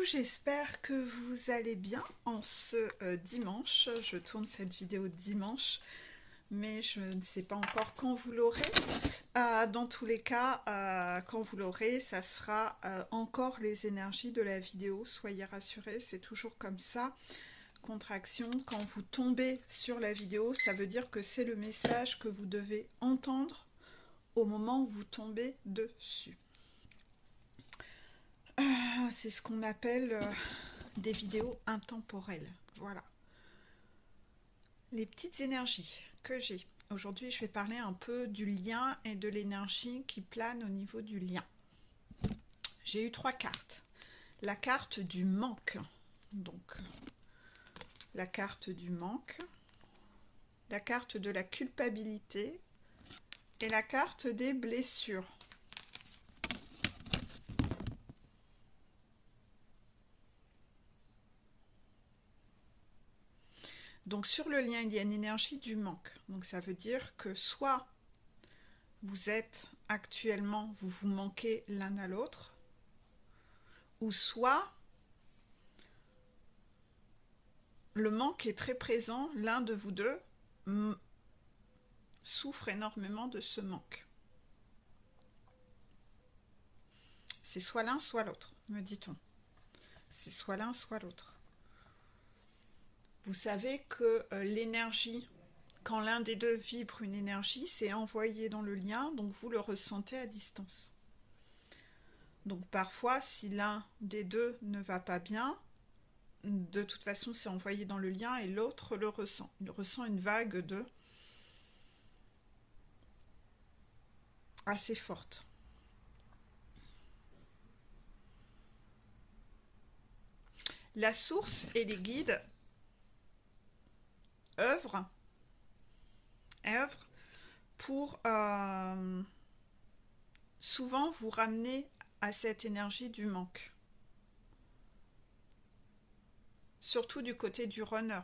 j'espère que vous allez bien en ce dimanche. Je tourne cette vidéo dimanche, mais je ne sais pas encore quand vous l'aurez. Dans tous les cas, quand vous l'aurez, ça sera encore les énergies de la vidéo. Soyez rassurés, c'est toujours comme ça. Contraction, quand vous tombez sur la vidéo, ça veut dire que c'est le message que vous devez entendre au moment où vous tombez dessus. C'est ce qu'on appelle des vidéos intemporelles. Voilà. Les petites énergies que j'ai. Aujourd'hui, je vais parler un peu du lien et de l'énergie qui plane au niveau du lien. J'ai eu 3 cartes. La carte du manque. Donc, la carte du manque. La carte de la culpabilité. Et la carte des blessures. Donc sur le lien, il y a une énergie du manque. Donc ça veut dire que soit vous êtes actuellement, vous vous manquez l'un à l'autre, ou soit le manque est très présent, l'un de vous deux souffre énormément de ce manque. C'est soit l'un, soit l'autre, me dit-on. C'est soit l'un, soit l'autre. Vous savez que l'énergie, quand l'un des deux vibre une énergie, c'est envoyé dans le lien, donc vous le ressentez à distance. Donc parfois, si l'un des deux ne va pas bien, de toute façon, c'est envoyé dans le lien et l'autre le ressent. Il ressent une vague de assez forte. La source et les guides œuvrent pour souvent vous ramener à cette énergie du manque. Surtout du côté du runner.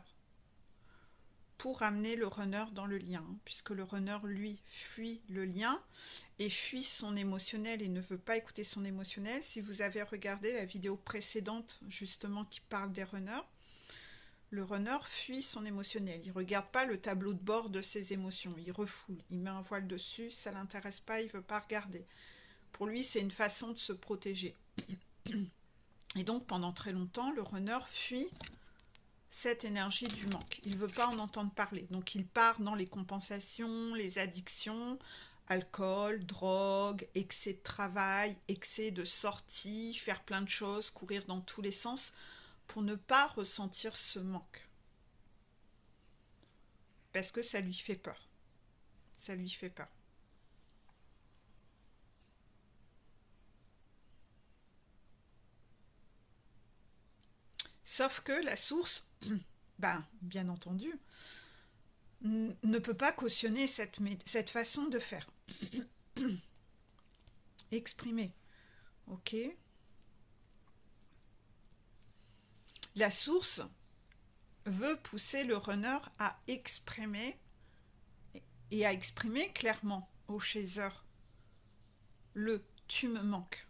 Pour ramener le runner dans le lien, puisque le runner, lui, fuit le lien et fuit son émotionnel et ne veut pas écouter son émotionnel. Si vous avez regardé la vidéo précédente, justement, qui parle des runners, le runner fuit son émotionnel. Il ne regarde pas le tableau de bord de ses émotions. Il refoule, il met un voile dessus, ça ne l'intéresse pas, il ne veut pas regarder. Pour lui, c'est une façon de se protéger. Et donc, pendant très longtemps, le runner fuit cette énergie du manque. Il ne veut pas en entendre parler. Donc, il part dans les compensations, les addictions, alcool, drogue, excès de travail, excès de sortie, faire plein de choses, courir dans tous les sens pour ne pas ressentir ce manque. Parce que ça lui fait peur. Ça lui fait peur. Sauf que la source, bien entendu, ne peut pas cautionner cette façon de faire. Exprimer. Ok. La source veut pousser le runner à exprimer et à exprimer clairement au chaser le « tu me manques ».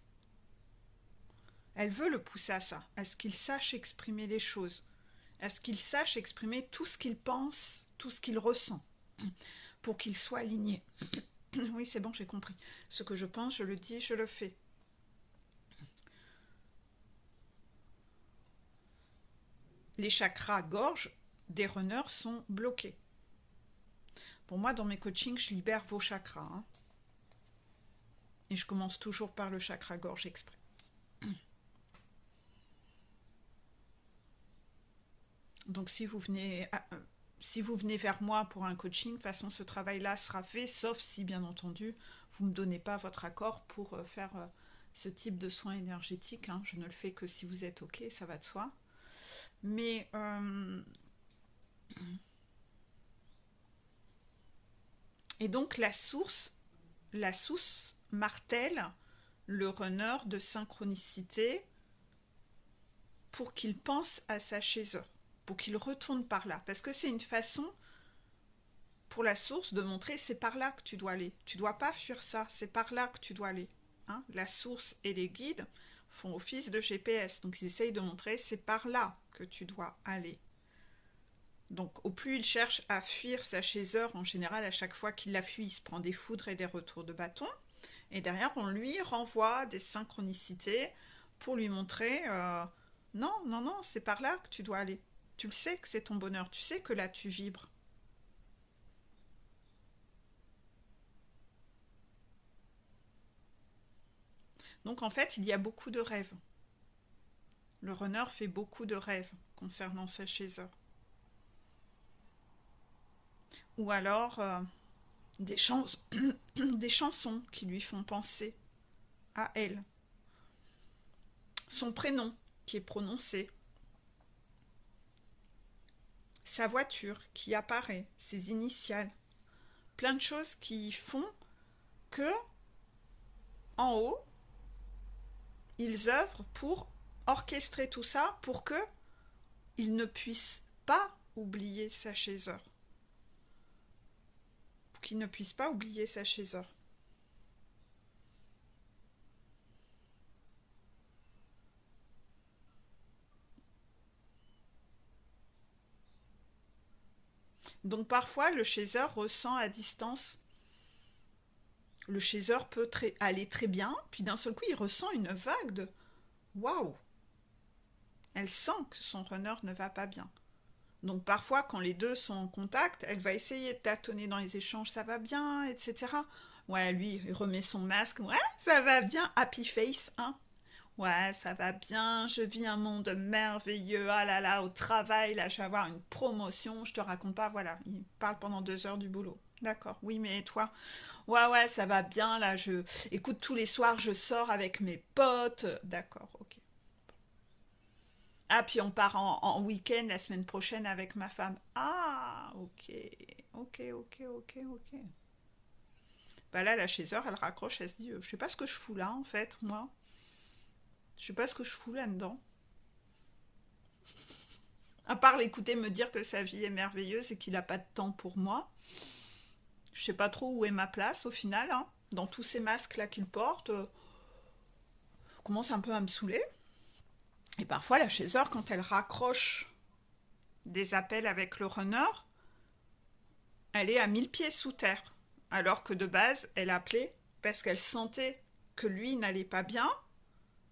Elle veut le pousser à ça, à ce qu'il sache exprimer les choses, à ce qu'il sache exprimer tout ce qu'il pense, tout ce qu'il ressent, pour qu'il soit aligné. Oui, c'est bon, j'ai compris. Ce que je pense, je le dis, je le fais. Les chakras gorge des runners sont bloqués. Pour moi, dans mes coachings, je libère vos chakras. Hein. Et je commence toujours par le chakra gorge exprès. Donc si vous venez vers moi pour un coaching, de toute façon ce travail-là sera fait, sauf si bien entendu vous ne me donnez pas votre accord pour faire ce type de soins énergétiques. Hein. Je ne le fais que si vous êtes ok, ça va de soi. Mais et donc la source martèle le runner de synchronicité pour qu'il pense à sa chaser, pour qu'il retourne par là. Parce que c'est une façon pour la source de montrer c'est par là que tu dois aller. Tu ne dois pas fuir ça, c'est par là que tu dois aller. Hein, la source et les guides font office de GPS. Donc ils essayent de montrer c'est par là que tu dois aller. Donc au plus il cherche à fuir sa chaiseur, en général à chaque fois qu'il la fuit, il se prend des foudres et des retours de bâton. Et derrière on lui renvoie des synchronicités pour lui montrer non, non, non, c'est par là que tu dois aller. Tu le sais que c'est ton bonheur, tu sais que là tu vibres. Donc en fait il y a beaucoup de rêves. Le runner fait beaucoup de rêves concernant sa chaiseur. Ou alors des, des chansons qui lui font penser à elle. Son prénom qui est prononcé. Sa voiture qui apparaît, ses initiales. Plein de choses qui font que, en haut, ils œuvrent pour orchestrer tout ça pour que il ne puisse pas oublier sa chaiseur. Pour qu'il ne puisse pas oublier sa chaiseur. Donc parfois, le chaser ressent à distance. Le chaser peut aller très bien, puis d'un seul coup, il ressent une vague de waouh. Elle sent que son runner ne va pas bien. Donc parfois, quand les deux sont en contact, elle va essayer de tâtonner dans les échanges, ça va bien, etc. Ouais, lui, il remet son masque, ouais, ça va bien, happy face, hein. Ouais, ça va bien, je vis un monde merveilleux, ah là là, au travail, là, je vais avoir une promotion, je te raconte pas, voilà, il parle pendant 2 heures du boulot. D'accord, oui, mais toi? Ouais, ouais, ça va bien, là, écoute, tous les soirs, je sors avec mes potes. D'accord, ok. Ah, puis on part en week-end la semaine prochaine avec ma femme. Ah, ok, ok, ok, ok, ok. Bah là, la chaiseur, elle raccroche, elle se dit, je sais pas ce que je fous là, en fait, moi. Je sais pas ce que je fous là-dedans. À part l'écouter me dire que sa vie est merveilleuse et qu'il a pas de temps pour moi. Je sais pas trop où est ma place au final, hein. Dans tous ces masques là qu'il porte, commence un peu à me saouler. Et parfois, la chaiseur, quand elle raccroche des appels avec le runner, elle est à 1000 pieds sous terre. Alors que de base, elle appelait parce qu'elle sentait que lui n'allait pas bien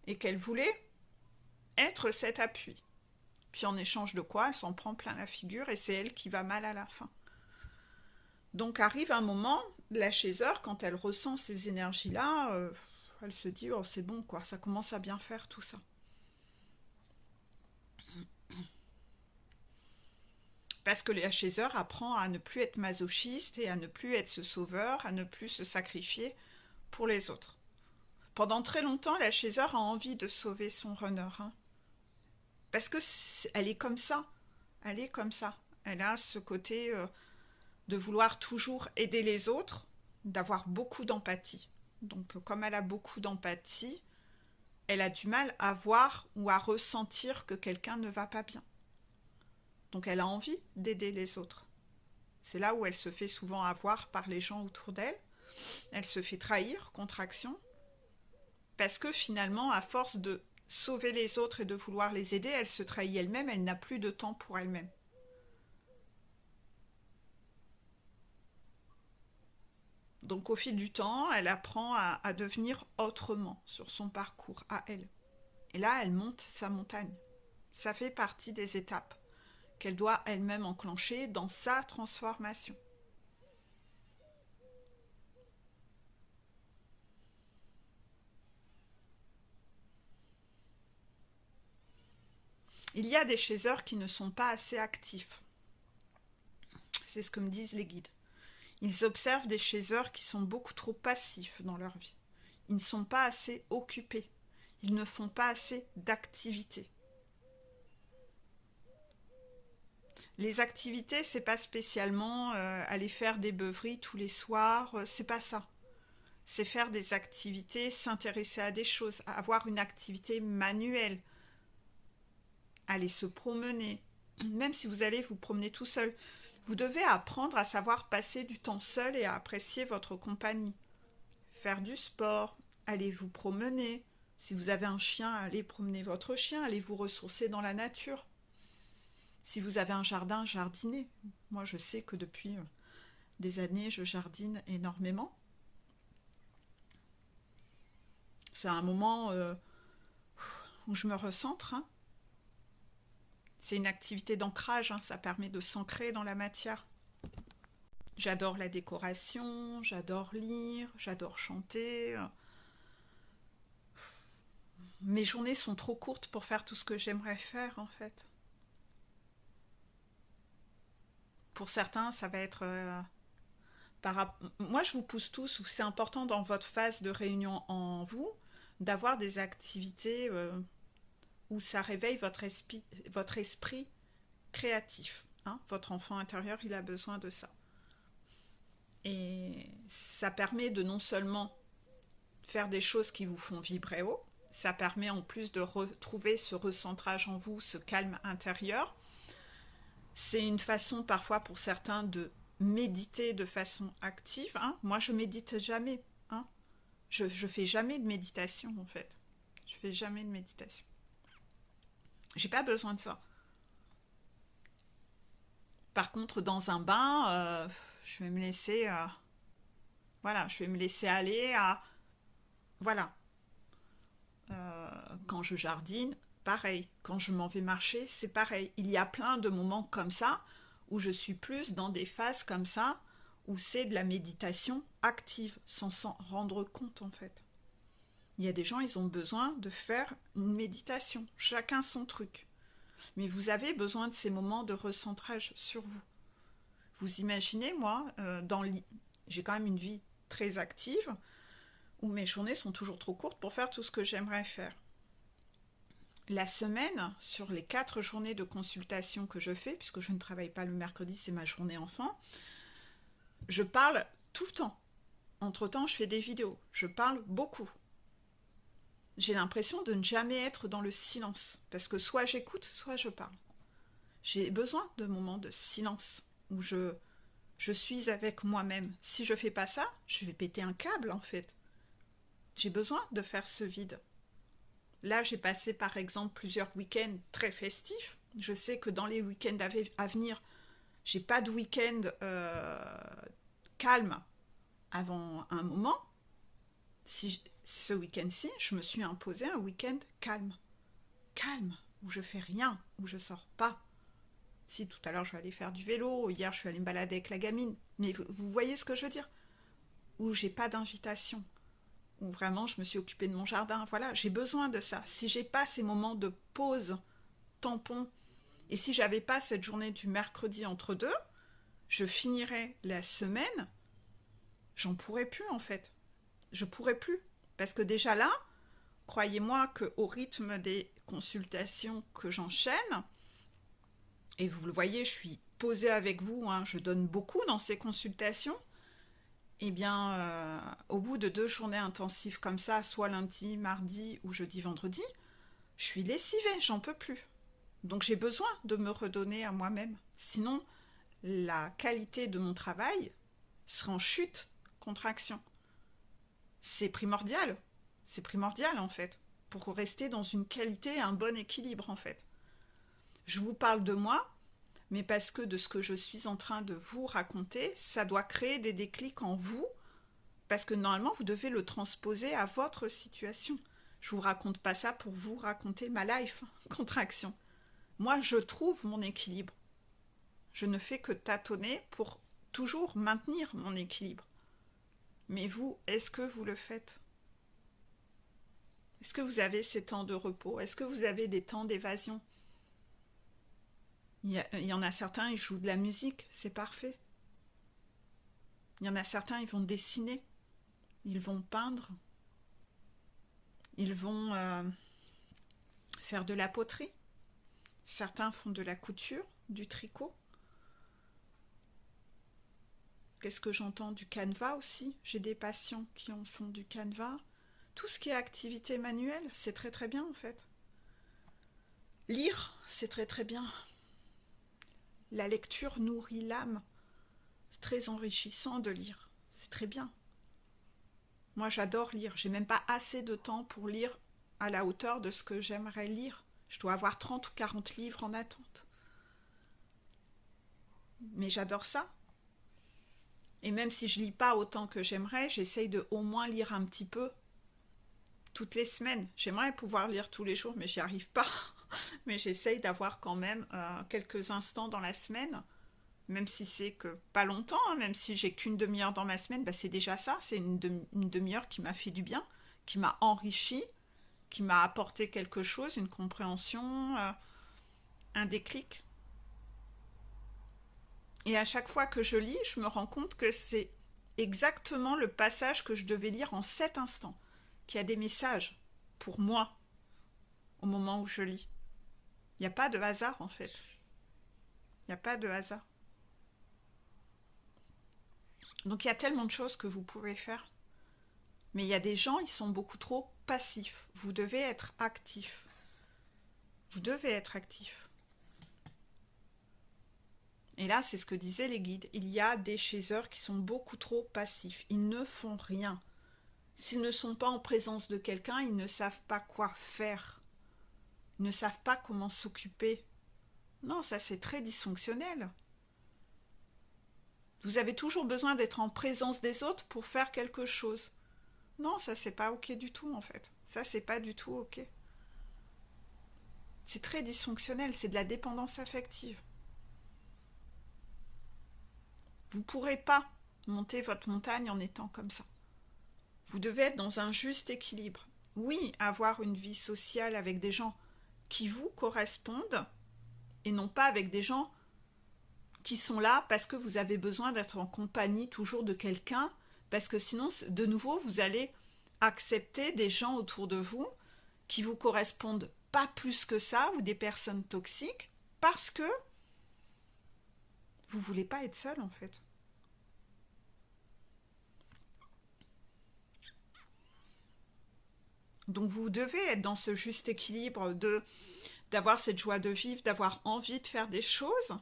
et qu'elle voulait être cet appui. Puis en échange de quoi, elle s'en prend plein la figure et c'est elle qui va mal à la fin. Donc arrive un moment, la chaiseur, quand elle ressent ces énergies-là, elle se dit, oh c'est bon quoi, ça commence à bien faire tout ça. Parce que la chaiseur apprend à ne plus être masochiste et à ne plus être ce sauveur, à ne plus se sacrifier pour les autres. Pendant très longtemps, la chaiseur a envie de sauver son runner. Hein. Parce que elle est comme ça. Elle est comme ça. Elle a ce côté de vouloir toujours aider les autres, d'avoir beaucoup d'empathie. Donc comme elle a beaucoup d'empathie, elle a du mal à voir ou à ressentir que quelqu'un ne va pas bien. Donc elle a envie d'aider les autres. C'est là où elle se fait souvent avoir par les gens autour d'elle. Elle se fait trahir, contraction, parce que finalement, à force de sauver les autres et de vouloir les aider, elle se trahit elle-même, elle n'a plus de temps pour elle-même. Donc au fil du temps, elle apprend à devenir autrement sur son parcours, à elle. Et là, elle monte sa montagne. Ça fait partie des étapes qu'elle doit elle-même enclencher dans sa transformation. Il y a des chasseurs qui ne sont pas assez actifs. C'est ce que me disent les guides. Ils observent des chasseurs qui sont beaucoup trop passifs dans leur vie. Ils ne sont pas assez occupés. Ils ne font pas assez d'activités. Les activités, c'est pas spécialement aller faire des beuveries tous les soirs, c'est pas ça. C'est faire des activités, s'intéresser à des choses, avoir une activité manuelle, aller se promener. Même si vous allez vous promener tout seul, vous devez apprendre à savoir passer du temps seul et à apprécier votre compagnie. Faire du sport, aller vous promener, Si vous avez un chien, allez promener votre chien, allez vous ressourcer dans la nature. Si vous avez un jardin, jardinez. Moi, je sais que depuis des années, je jardine énormément. C'est un moment où je me recentre, hein. C'est une activité d'ancrage, hein. Ça permet de s'ancrer dans la matière. J'adore la décoration, j'adore lire, j'adore chanter. Mes journées sont trop courtes pour faire tout ce que j'aimerais faire, en fait. Pour certains, ça va être... Moi, je vous pousse tous, c'est important dans votre phase de réunion en vous, d'avoir des activités où ça réveille votre esprit créatif, hein. Votre enfant intérieur, il a besoin de ça. Et ça permet de non seulement faire des choses qui vous font vibrer haut, ça permet en plus de retrouver ce recentrage en vous, ce calme intérieur. C'est une façon parfois pour certains de méditer de façon active, hein. Moi, je médite jamais, hein. Je fais jamais de méditation, en fait. Je fais jamais de méditation. J'ai pas besoin de ça. Par contre, dans un bain, je vais me laisser, voilà, je vais me laisser aller à, voilà. Quand je jardine, pareil. Quand je m'en vais marcher, c'est pareil. Il y a plein de moments comme ça où je suis plus dans des phases comme ça où c'est de la méditation active, sans s'en rendre compte en fait. Il y a des gens, ils ont besoin de faire une méditation, chacun son truc. Mais vous avez besoin de ces moments de recentrage sur vous. Vous imaginez, moi, j'ai quand même une vie très active, où mes journées sont toujours trop courtes pour faire tout ce que j'aimerais faire. La semaine, sur les 4 journées de consultation que je fais, puisque je ne travaille pas le mercredi, c'est ma journée enfant, je parle tout le temps. Entre-temps, je fais des vidéos. Je parle beaucoup. J'ai l'impression de ne jamais être dans le silence, parce que soit j'écoute, soit je parle. J'ai besoin de moments de silence, où je suis avec moi-même. Si je fais pas ça, je vais péter un câble en fait. J'ai besoin de faire ce vide. Là, j'ai passé par exemple plusieurs week-ends très festifs. Je sais que dans les week-ends à venir, j'ai pas de week-end calme avant un moment. Ce week-end-ci, je me suis imposé un week-end calme. Calme, où je fais rien, où je sors pas. Si tout à l'heure je vais aller faire du vélo, hier je suis allée me balader avec la gamine, mais vous voyez ce que je veux dire? Où j'ai pas d'invitation, où vraiment je me suis occupée de mon jardin. Voilà, j'ai besoin de ça. Si j'ai pas ces moments de pause, tampon, et si j'avais pas cette journée du mercredi entre deux, je finirais la semaine, j'en pourrais plus en fait. Je pourrais plus. Parce que déjà là, croyez-moi qu'au rythme des consultations que j'enchaîne, et vous le voyez, je suis posée avec vous, hein, je donne beaucoup dans ces consultations, eh bien, au bout de 2 journées intensives comme ça, soit lundi, mardi ou jeudi, vendredi, je suis lessivée, j'en peux plus. Donc j'ai besoin de me redonner à moi-même. Sinon, la qualité de mon travail sera en chute, contraction. C'est primordial. C'est primordial en fait, pour rester dans une qualité et un bon équilibre en fait. Je vous parle de moi, mais parce que de ce que je suis en train de vous raconter, ça doit créer des déclics en vous, parce que normalement vous devez le transposer à votre situation. Je vous raconte pas ça pour vous raconter ma life, contraction. Moi, je trouve mon équilibre. Je ne fais que tâtonner pour toujours maintenir mon équilibre. Mais vous, est-ce que vous le faites? Est-ce que vous avez ces temps de repos? Est-ce que vous avez des temps d'évasion? Il y en a certains, ils jouent de la musique, c'est parfait. Il y en a certains, ils vont dessiner, ils vont peindre, ils vont faire de la poterie. Certains font de la couture, du tricot. Qu'est-ce que j'entends? Du canevas aussi. J'ai des patients qui en font du canevas. Tout ce qui est activité manuelle, c'est très très bien en fait. Lire, c'est très très bien. La lecture nourrit l'âme. C'est très enrichissant de lire. C'est très bien. Moi, j'adore lire. J'ai même pas assez de temps pour lire à la hauteur de ce que j'aimerais lire. Je dois avoir 30 ou 40 livres en attente. Mais j'adore ça. Et même si je lis pas autant que j'aimerais, j'essaye de au moins lire un petit peu toutes les semaines. J'aimerais pouvoir lire tous les jours, mais j'y arrive pas. Mais j'essaye d'avoir quand même quelques instants dans la semaine, même si c'est que pas longtemps, hein, même si j'ai qu'une demi-heure dans ma semaine, bah c'est déjà ça. C'est une demi-heure qui m'a fait du bien, qui m'a enrichi, qui m'a apporté quelque chose, une compréhension, un déclic. Et à chaque fois que je lis, je me rends compte que c'est exactement le passage que je devais lire en cet instant, qu'il y a des messages pour moi au moment où je lis. Il n'y a pas de hasard en fait. Il n'y a pas de hasard. Donc il y a tellement de choses que vous pouvez faire. Mais il y a des gens, ils sont beaucoup trop passifs. Vous devez être actif. Vous devez être actif. Et là, c'est ce que disaient les guides. Il y a des chasseurs qui sont beaucoup trop passifs. Ils ne font rien. S'ils ne sont pas en présence de quelqu'un, ils ne savent pas quoi faire. Ils ne savent pas comment s'occuper. Non, ça c'est très dysfonctionnel. Vous avez toujours besoin d'être en présence des autres pour faire quelque chose. Non, ça c'est pas ok du tout en fait. Ça c'est pas du tout ok. C'est très dysfonctionnel, c'est de la dépendance affective. Vous ne pourrez pas monter votre montagne en étant comme ça. Vous devez être dans un juste équilibre. Oui, avoir une vie sociale avec des gens qui vous correspondent et non pas avec des gens qui sont là parce que vous avez besoin d'être en compagnie toujours de quelqu'un, parce que sinon, de nouveau, vous allez accepter des gens autour de vous qui vous correspondent pas plus que ça, ou des personnes toxiques, parce que vous voulez pas être seul en fait. Donc vous devez être dans ce juste équilibre d'avoir cette joie de vivre, d'avoir envie de faire des choses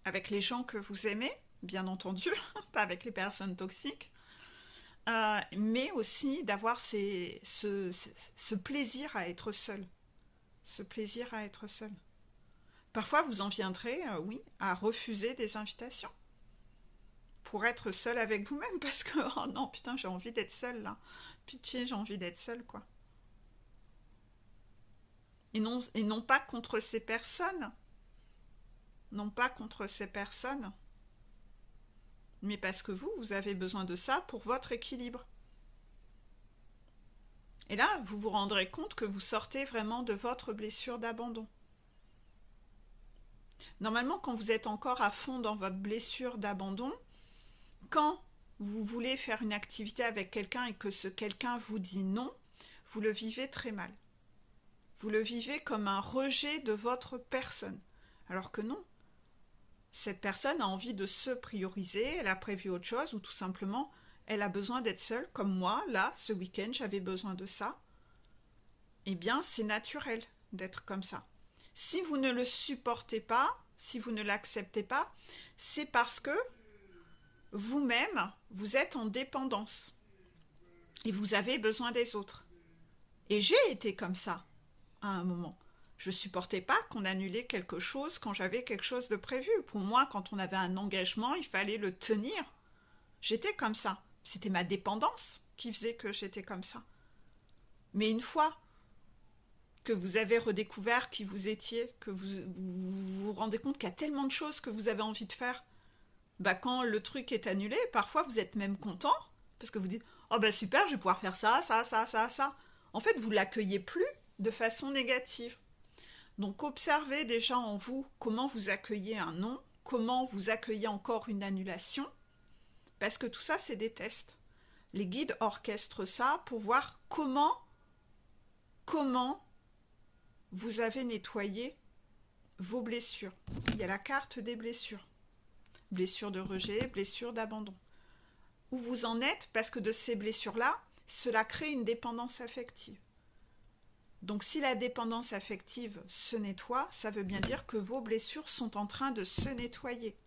avec les gens que vous aimez, bien entendu, pas avec les personnes toxiques, mais aussi d'avoir ce plaisir à être seul. Ce plaisir à être seul. Parfois, vous en viendrez, oui, à refuser des invitations pour être seul avec vous-même, parce que, oh non, putain, j'ai envie d'être seul là. Pitié, j'ai envie d'être seul, quoi. Et non pas contre ces personnes. Non pas contre ces personnes. Mais parce que vous avez besoin de ça pour votre équilibre. Et là, vous vous rendrez compte que vous sortez vraiment de votre blessure d'abandon. Normalement, quand vous êtes encore à fond dans votre blessure d'abandon, quand vous voulez faire une activité avec quelqu'un et que ce quelqu'un vous dit non, vous le vivez très mal. Vous le vivez comme un rejet de votre personne. Alors que non. Cette personne a envie de se prioriser, elle a prévu autre chose, ou tout simplement, elle a besoin d'être seule, comme moi, là, ce week-end, j'avais besoin de ça. Eh bien, c'est naturel d'être comme ça. Si vous ne le supportez pas, si vous ne l'acceptez pas, c'est parce que vous-même, vous êtes en dépendance. Et vous avez besoin des autres. Et j'ai été comme ça, à un moment. Je supportais pas qu'on annulait quelque chose quand j'avais quelque chose de prévu. Pour moi, quand on avait un engagement, il fallait le tenir. J'étais comme ça. C'était ma dépendance qui faisait que j'étais comme ça. Mais une fois que vous avez redécouvert qui vous étiez, que vous rendez compte qu'il y a tellement de choses que vous avez envie de faire, bah quand le truc est annulé, parfois vous êtes même content, parce que vous dites « Oh ben super, je vais pouvoir faire ça, ça, ça, ça, ça ». En fait, vous l'accueillez plus de façon négative. Donc observez déjà en vous comment vous accueillez un non, comment vous accueillez encore une annulation, parce que tout ça, c'est des tests. Les guides orchestrent ça pour voir comment vous avez nettoyé vos blessures. Il y a la carte des blessures. Blessures de rejet, blessures d'abandon. Où vous en êtes, parce que de ces blessures-là, cela crée une dépendance affective. Donc si la dépendance affective se nettoie, ça veut bien dire que vos blessures sont en train de se nettoyer.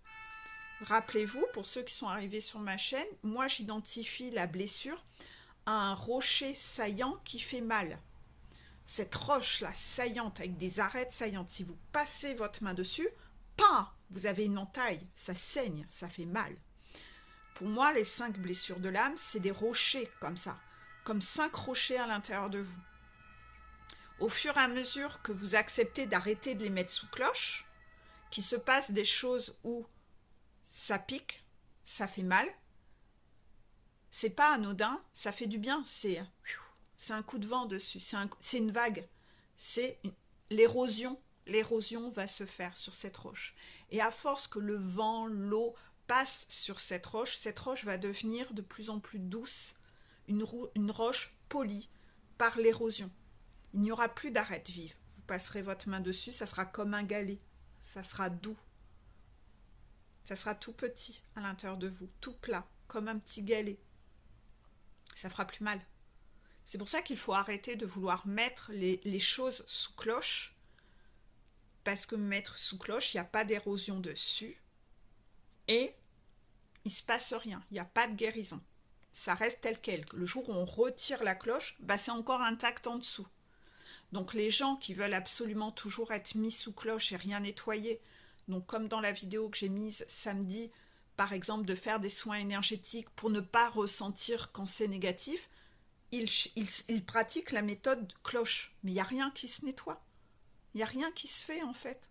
Rappelez-vous, pour ceux qui sont arrivés sur ma chaîne, moi j'identifie la blessure à un rocher saillant qui fait mal. cette roche-là saillante, avec des arêtes saillantes, si vous passez votre main dessus, pas, vous avez une entaille, ça saigne, ça fait mal. Pour moi, les 5 blessures de l'âme, c'est des rochers comme ça, comme 5 rochers à l'intérieur de vous. Au fur et à mesure que vous acceptez d'arrêter de les mettre sous cloche, qu'il se passe des choses où ça pique, ça fait mal, c'est pas anodin, ça fait du bien, c'est un coup de vent dessus, c'est une vague, c'est l'érosion. L'érosion va se faire sur cette roche. Et à force que le vent, l'eau passe sur cette roche va devenir de plus en plus douce, une roche polie par l'érosion. Il n'y aura plus d'arête vive. Vous passerez votre main dessus, ça sera comme un galet. Ça sera doux. Ça sera tout petit à l'intérieur de vous, tout plat, comme un petit galet. Ça fera plus mal. C'est pour ça qu'il faut arrêter de vouloir mettre les choses sous cloche, parce que mettre sous cloche, il n'y a pas d'érosion dessus, et il ne se passe rien, il n'y a pas de guérison. Ça reste tel quel. Le jour où on retire la cloche, c'est encore intact en dessous. Donc les gens qui veulent absolument toujours être mis sous cloche et rien nettoyer, donc comme dans la vidéo que j'ai mise samedi, par exemple de faire des soins énergétiques pour ne pas ressentir quand c'est négatif, ils pratiquent la méthode cloche. Mais il n'y a rien qui se nettoie. Il n'y a rien qui se fait en fait.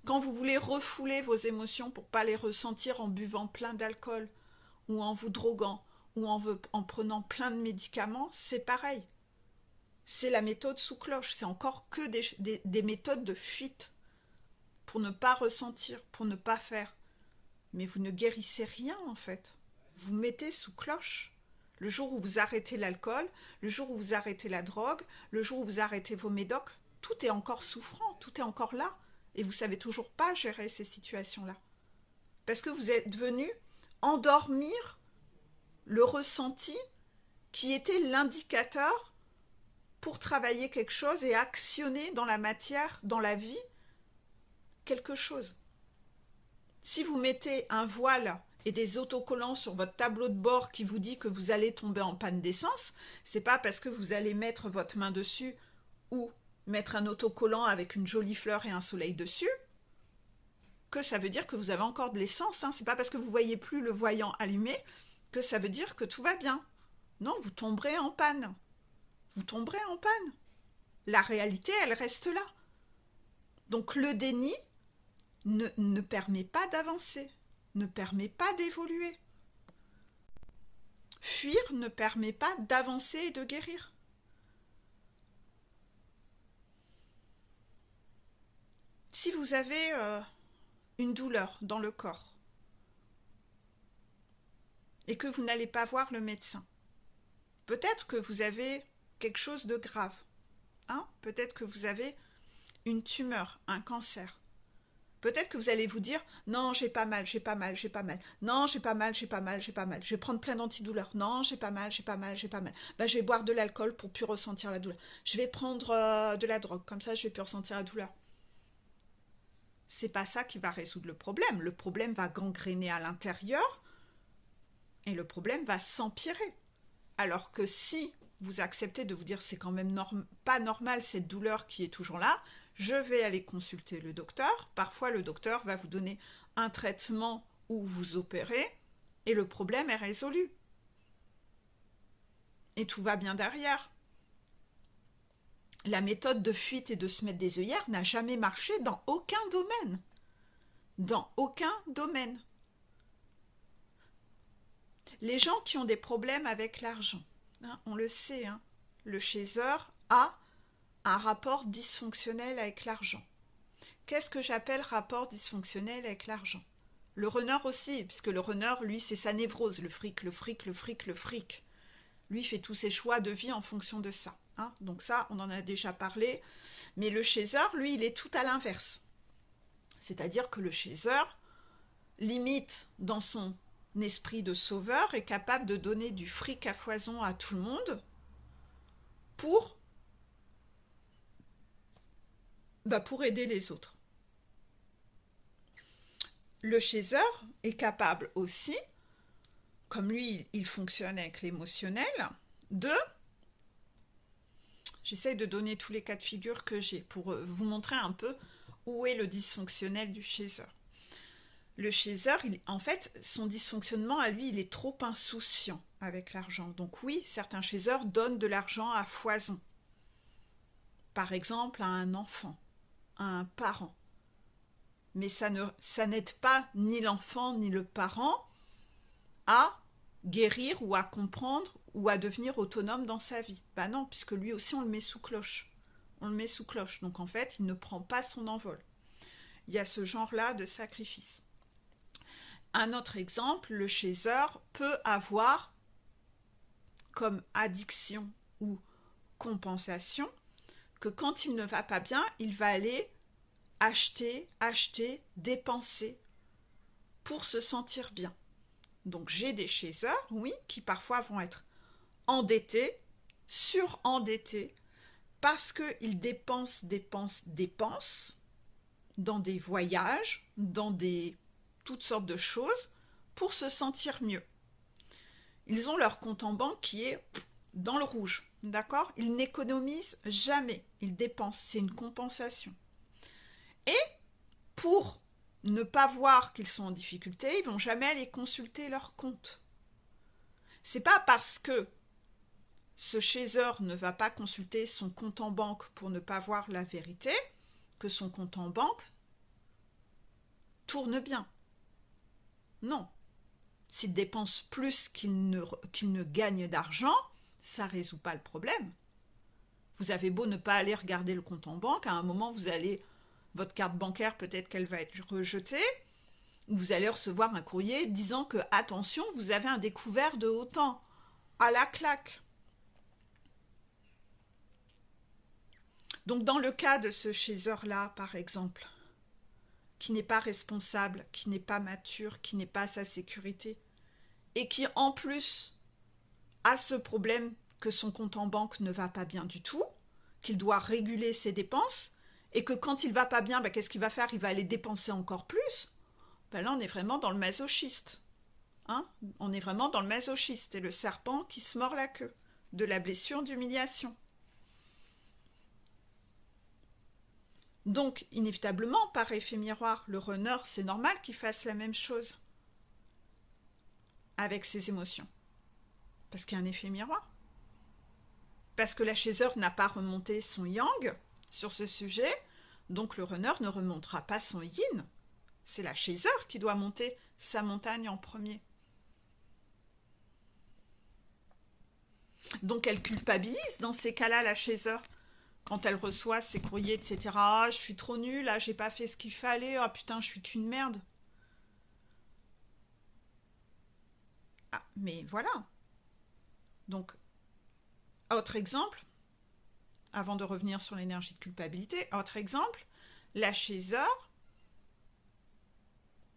Quand vous voulez refouler vos émotions pour ne pas les ressentir en buvant plein d'alcool, ou en vous droguant, ou en prenant plein de médicaments, c'est pareil. C'est la méthode sous cloche, c'est encore que des méthodes de fuite pour ne pas ressentir, pour ne pas faire. Mais vous ne guérissez rien en fait. Vous mettez sous cloche. Le jour où vous arrêtez l'alcool, le jour où vous arrêtez la drogue, le jour où vous arrêtez vos médocs, tout est encore souffrant, tout est encore là. Et vous ne savez toujours pas gérer ces situations-là. Parce que vous êtes venu endormir le ressenti qui était l'indicateur pour travailler quelque chose et actionner dans la matière, dans la vie, quelque chose. Si vous mettez un voile et des autocollants sur votre tableau de bord qui vous dit que vous allez tomber en panne d'essence, c'est pas parce que vous allez mettre votre main dessus ou mettre un autocollant avec une jolie fleur et un soleil dessus que ça veut dire que vous avez encore de l'essence. C'est pas parce que vous voyez plus le voyant allumé que ça veut dire que tout va bien. Non, vous tomberez en panne. Vous tomberez en panne. La réalité, elle reste là. Donc le déni ne permet pas d'avancer, ne permet pas d'évoluer. Fuir ne permet pas d'avancer et de guérir. Si vous avez une douleur dans le corps et que vous n'allez pas voir le médecin, peut-être que vous avez quelque chose de grave. Peut-être que vous avez une tumeur, un cancer. Peut-être que vous allez vous dire « Non, j'ai pas mal, j'ai pas mal, j'ai pas mal. Non, j'ai pas mal, j'ai pas mal, j'ai pas mal. Je vais prendre plein d'antidouleurs. Non, j'ai pas mal, j'ai pas mal, j'ai pas mal. Je vais boire de l'alcool pour plus ressentir la douleur. Je vais prendre de la drogue, comme ça je vais plus ressentir la douleur. » C'est pas ça qui va résoudre le problème. Le problème va gangréner à l'intérieur et le problème va s'empirer. Alors que si vous acceptez de vous dire c'est quand même pas normal cette douleur qui est toujours là, je vais aller consulter le docteur. Parfois le docteur va vous donner un traitement ou vous opérer et le problème est résolu. Et tout va bien derrière. La méthode de fuite et de se mettre des œillères n'a jamais marché dans aucun domaine. Dans aucun domaine. Les gens qui ont des problèmes avec l'argent, on le sait, le chasseur a un rapport dysfonctionnel avec l'argent. Qu'est-ce que j'appelle rapport dysfonctionnel avec l'argent? Le runner aussi, puisque le runner, lui, c'est sa névrose, le fric, le fric, le fric, le fric. Lui fait tous ses choix de vie en fonction de ça. Donc ça, on en a déjà parlé. Mais le chasseur, lui, il est tout à l'inverse. C'est-à-dire que le chasseur, limite dans son esprit de sauveur, est capable de donner du fric à foison à tout le monde pour aider les autres. Le chasseur est capable aussi, comme lui, il fonctionne avec l'émotionnel, de J'essaye de donner tous les cas de figure que j'ai pour vous montrer un peu où est le dysfonctionnel du chaser. Le chaser, en fait, son dysfonctionnement à lui, il est trop insouciant avec l'argent. Donc oui, certains chasers donnent de l'argent à foison. Par exemple, à un enfant, à un parent. Mais ça n'aide pas ni l'enfant ni le parent à guérir ou à comprendre ou à devenir autonome dans sa vie. Bah non, puisque lui aussi on le met sous cloche. On le met sous cloche. Donc en fait, il ne prend pas son envol. Il y a ce genre-là de sacrifice. Un autre exemple, le chaser peut avoir comme addiction ou compensation que quand il ne va pas bien, il va aller acheter, dépenser pour se sentir bien. Donc j'ai des chasers, oui, qui parfois vont être endettés, surendettés, parce qu'ils dépensent dans des voyages, dans toutes sortes de choses, pour se sentir mieux. Ils ont leur compte en banque qui est dans le rouge, d'accord? Ils n'économisent jamais, ils dépensent, c'est une compensation. Et pour ne pas voir qu'ils sont en difficulté, ils vont jamais aller consulter leur compte. C'est pas parce que ce chaser ne va pas consulter son compte en banque pour ne pas voir la vérité que son compte en banque tourne bien. Non. S'il dépense plus qu'il ne gagne d'argent, ça ne résout pas le problème. Vous avez beau ne pas aller regarder le compte en banque, à un moment votre carte bancaire peut-être qu'elle va être rejetée, vous allez recevoir un courrier disant que attention, vous avez un découvert de autant, à la claque. Donc dans le cas de ce chaser-là, par exemple, qui n'est pas responsable, qui n'est pas mature, qui n'est pas à sa sécurité, et qui en plus a ce problème que son compte en banque ne va pas bien du tout, qu'il doit réguler ses dépenses, et que quand il va pas bien, qu'est-ce qu'il va faire? Il va aller dépenser encore plus. Là, on est vraiment dans le masochiste. Hein, on est vraiment dans le masochiste et le serpent qui se mord la queue, de la blessure d'humiliation. Donc, inévitablement, par effet miroir, le runner, c'est normal qu'il fasse la même chose avec ses émotions. Parce qu'il y a un effet miroir. Parce que la chaser n'a pas remonté son yang sur ce sujet, donc le runner ne remontera pas son yin. C'est la chaser qui doit monter sa montagne en premier. Donc elle culpabilise dans ces cas-là, la chaser, quand elle reçoit ses courriers, etc. Ah, je suis trop nulle, là, j'ai pas fait ce qu'il fallait, ah putain, je suis qu'une merde. Ah, mais voilà. Donc, autre exemple, avant de revenir sur l'énergie de culpabilité, autre exemple, la chaser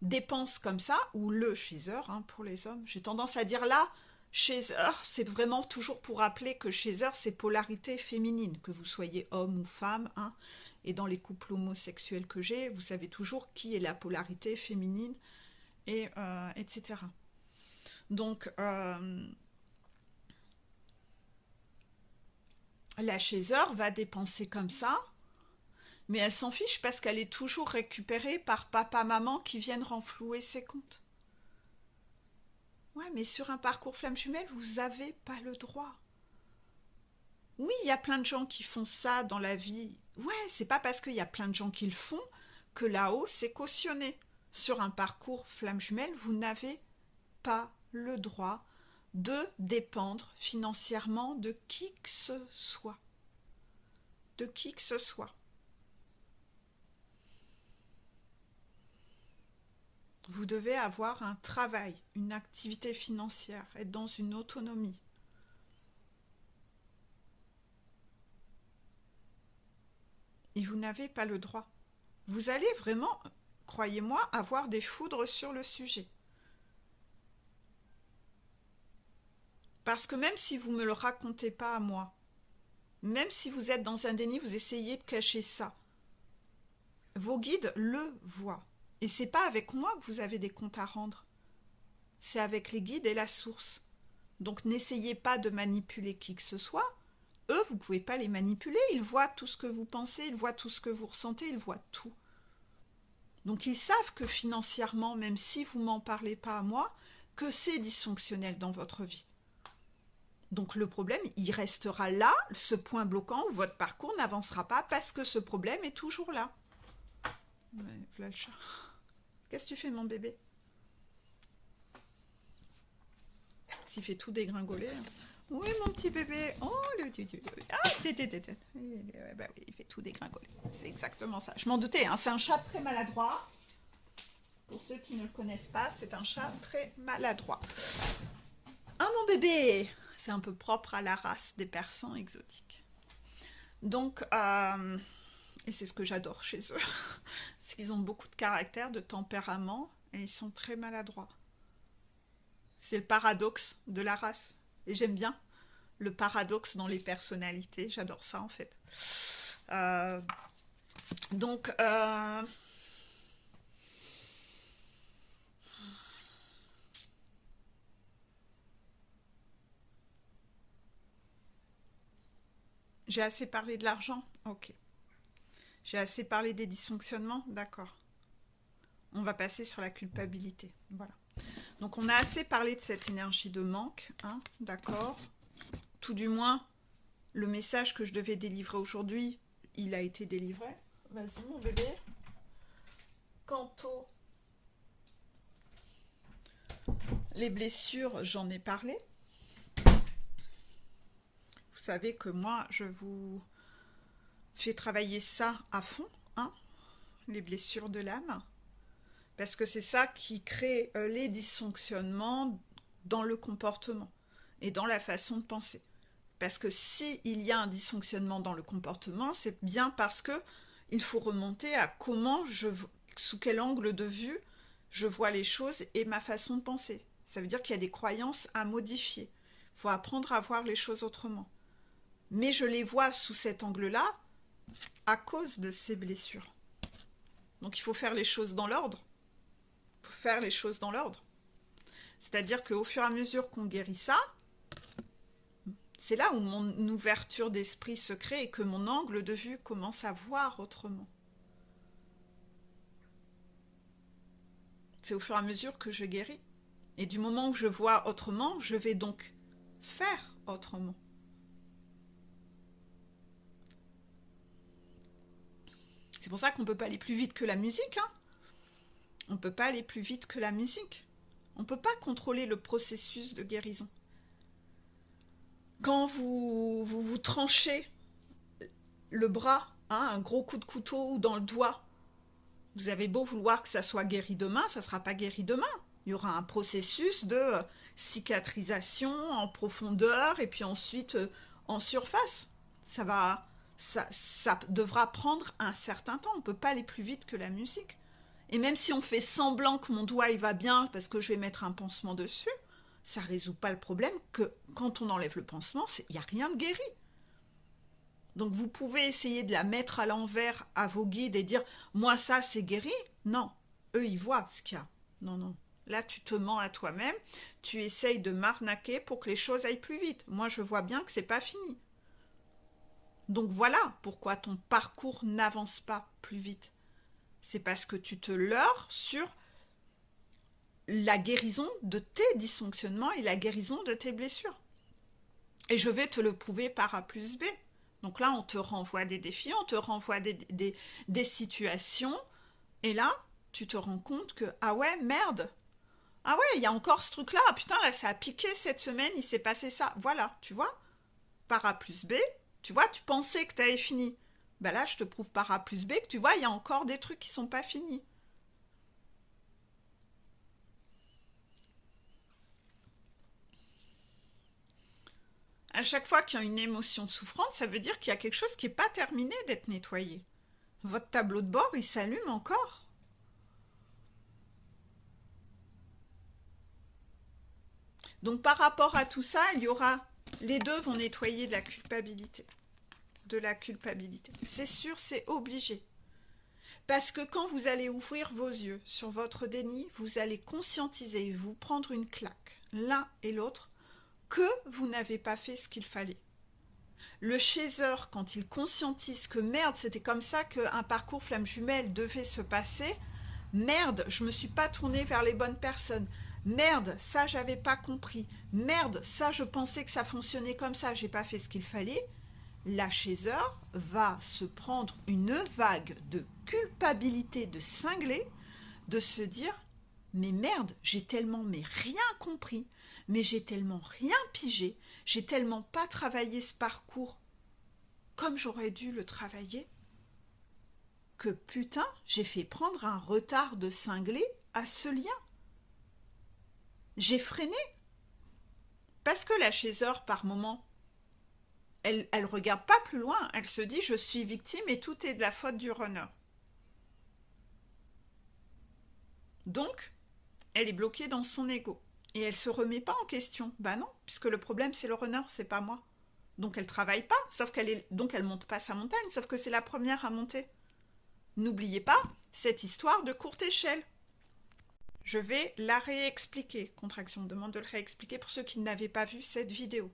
dépense comme ça, ou le chaser, hein, pour les hommes. J'ai tendance à dire là, chaser, c'est vraiment toujours pour rappeler que chaser, c'est polarité féminine, que vous soyez homme ou femme, hein. Et dans les couples homosexuels que j'ai, vous savez toujours qui est la polarité féminine, et etc. Donc, la chaser va dépenser comme ça, mais elle s'en fiche parce qu'elle est toujours récupérée par papa-maman qui viennent renflouer ses comptes. Ouais, mais sur un parcours flamme jumelle, vous n'avez pas le droit. Oui, il y a plein de gens qui font ça dans la vie. Ouais, c'est pas parce qu'il y a plein de gens qui le font que là-haut, c'est cautionné. Sur un parcours flamme jumelle, vous n'avez pas le droit de dépendre financièrement de qui que ce soit. De qui que ce soit. Vous devez avoir un travail, une activité financière, être dans une autonomie. Et vous n'avez pas le droit. Vous allez vraiment, croyez-moi, avoir des foudres sur le sujet. Parce que même si vous ne me le racontez pas à moi, même si vous êtes dans un déni, vous essayez de cacher ça, vos guides le voient. Et c'est pas avec moi que vous avez des comptes à rendre. C'est avec les guides et la source. Donc n'essayez pas de manipuler qui que ce soit. eux, vous ne pouvez pas les manipuler. Ils voient tout ce que vous pensez, ils voient tout ce que vous ressentez, ils voient tout. Donc ils savent que financièrement, même si vous m'en parlez pas à moi, que c'est dysfonctionnel dans votre vie. Donc le problème, il restera là, ce point bloquant où votre parcours n'avancera pas parce que ce problème est toujours là. Mais voilà le chat. Qu'est-ce que tu fais, mon bébé? S'il fait tout dégringoler. Oui, mon petit bébé. Oh, le tutu. Ah, bah oui, il fait tout dégringoler. C'est exactement ça. Je m'en doutais, hein. C'est un chat très maladroit. Pour ceux qui ne le connaissent pas, c'est un chat très maladroit. Ah, mon bébé! C'est un peu propre à la race des persans exotiques. Donc, et c'est ce que j'adore chez eux. C'est qu'ils ont beaucoup de caractère, de tempérament, et ils sont très maladroits. C'est le paradoxe de la race. Et j'aime bien le paradoxe dans les personnalités. J'adore ça, en fait. Donc, j'ai assez parlé de l'argent? Ok. J'ai assez parlé des dysfonctionnements? D'accord. On va passer sur la culpabilité. Voilà. Donc on a assez parlé de cette énergie de manque, hein, d'accord. Tout du moins, le message que je devais délivrer aujourd'hui, il a été délivré. Vas-y, mon bébé. Quant aux les blessures, j'en ai parlé. Vous savez que moi, je vous fais travailler ça à fond, hein, les blessures de l'âme. Parce que c'est ça qui crée les dysfonctionnements dans le comportement et dans la façon de penser. Parce que s'il y a un dysfonctionnement dans le comportement, c'est bien parce que il faut remonter à sous quel angle de vue je vois les choses et ma façon de penser. Ça veut dire qu'il y a des croyances à modifier. Il faut apprendre à voir les choses autrement. Mais je les vois sous cet angle-là à cause de ces blessures. Donc il faut faire les choses dans l'ordre. Faire les choses dans l'ordre. C'est-à-dire qu'au fur et à mesure qu'on guérit ça, c'est là où mon ouverture d'esprit se crée et que mon angle de vue commence à voir autrement. C'est au fur et à mesure que je guéris. Et du moment où je vois autrement, je vais donc faire autrement. C'est pour ça qu'on ne peut pas aller plus vite que la musique, hein. On ne peut pas aller plus vite que la musique. On ne peut pas contrôler le processus de guérison. Quand vous tranchez le bras, hein, un gros coup de couteau ou dans le doigt, vous avez beau vouloir que ça soit guéri demain, ça ne sera pas guéri demain. Il y aura un processus de cicatrisation en profondeur et puis ensuite en surface. Ça devra prendre un certain temps. On ne peut pas aller plus vite que la musique. Et même si on fait semblant que mon doigt il va bien parce que je vais mettre un pansement dessus, ça ne résout pas le problème que quand on enlève le pansement, il n'y a rien de guéri. Donc vous pouvez essayer de la mettre à l'envers à vos guides et dire « moi ça c'est guéri ». Non, eux ils voient ce qu'il y a. Non, non. Là tu te mens à toi-même, tu essayes de m'arnaquer pour que les choses aillent plus vite. Moi je vois bien que c'est pas fini. Donc voilà pourquoi ton parcours n'avance pas plus vite. C'est parce que tu te leurres sur la guérison de tes dysfonctionnements et la guérison de tes blessures. Et je vais te le prouver par A plus B. Donc là, on te renvoie des défis, on te renvoie des situations. Et là, tu te rends compte que, ah ouais, merde. Ah ouais, il y a encore ce truc-là. Putain, là, ça a piqué cette semaine, il s'est passé ça. Voilà, tu vois. Par A plus B, tu vois, tu pensais que tu avais fini. Ben là, je te prouve par A plus B que tu vois, il y a encore des trucs qui ne sont pas finis. À chaque fois qu'il y a une émotion souffrante, ça veut dire qu'il y a quelque chose qui n'est pas terminé d'être nettoyé. Votre tableau de bord, il s'allume encore. Donc par rapport à tout ça, il y aura... Les deux vont nettoyer de la culpabilité. De la culpabilité. C'est sûr, c'est obligé. Parce que quand vous allez ouvrir vos yeux sur votre déni, vous allez conscientiser et vous prendre une claque, l'un et l'autre, que vous n'avez pas fait ce qu'il fallait. Le chaser, quand il conscientise que merde, c'était comme ça qu'un parcours flamme jumelle devait se passer, merde, je me suis pas tournée vers les bonnes personnes. Merde, ça j'avais pas compris. Merde, ça je pensais que ça fonctionnait comme ça, j'ai pas fait ce qu'il fallait. La chaser va se prendre une vague de culpabilité de cinglé, de se dire mais merde, j'ai tellement mais rien compris, mais j'ai tellement rien pigé, j'ai tellement pas travaillé ce parcours comme j'aurais dû le travailler, que putain, j'ai fait prendre un retard de cinglé à ce lien. J'ai freiné. Parce que la chaser, par moment, elle regarde pas plus loin, elle se dit je suis victime et tout est de la faute du runner. Donc, elle est bloquée dans son ego. Et elle se remet pas en question. Bah non, puisque le problème c'est le runner, c'est pas moi. Donc elle travaille pas, donc elle monte pas sa montagne, sauf que c'est la première à monter. N'oubliez pas cette histoire de courte échelle. Je vais la réexpliquer. Contraction, demande de le réexpliquer pour ceux qui n'avaient pas vu cette vidéo.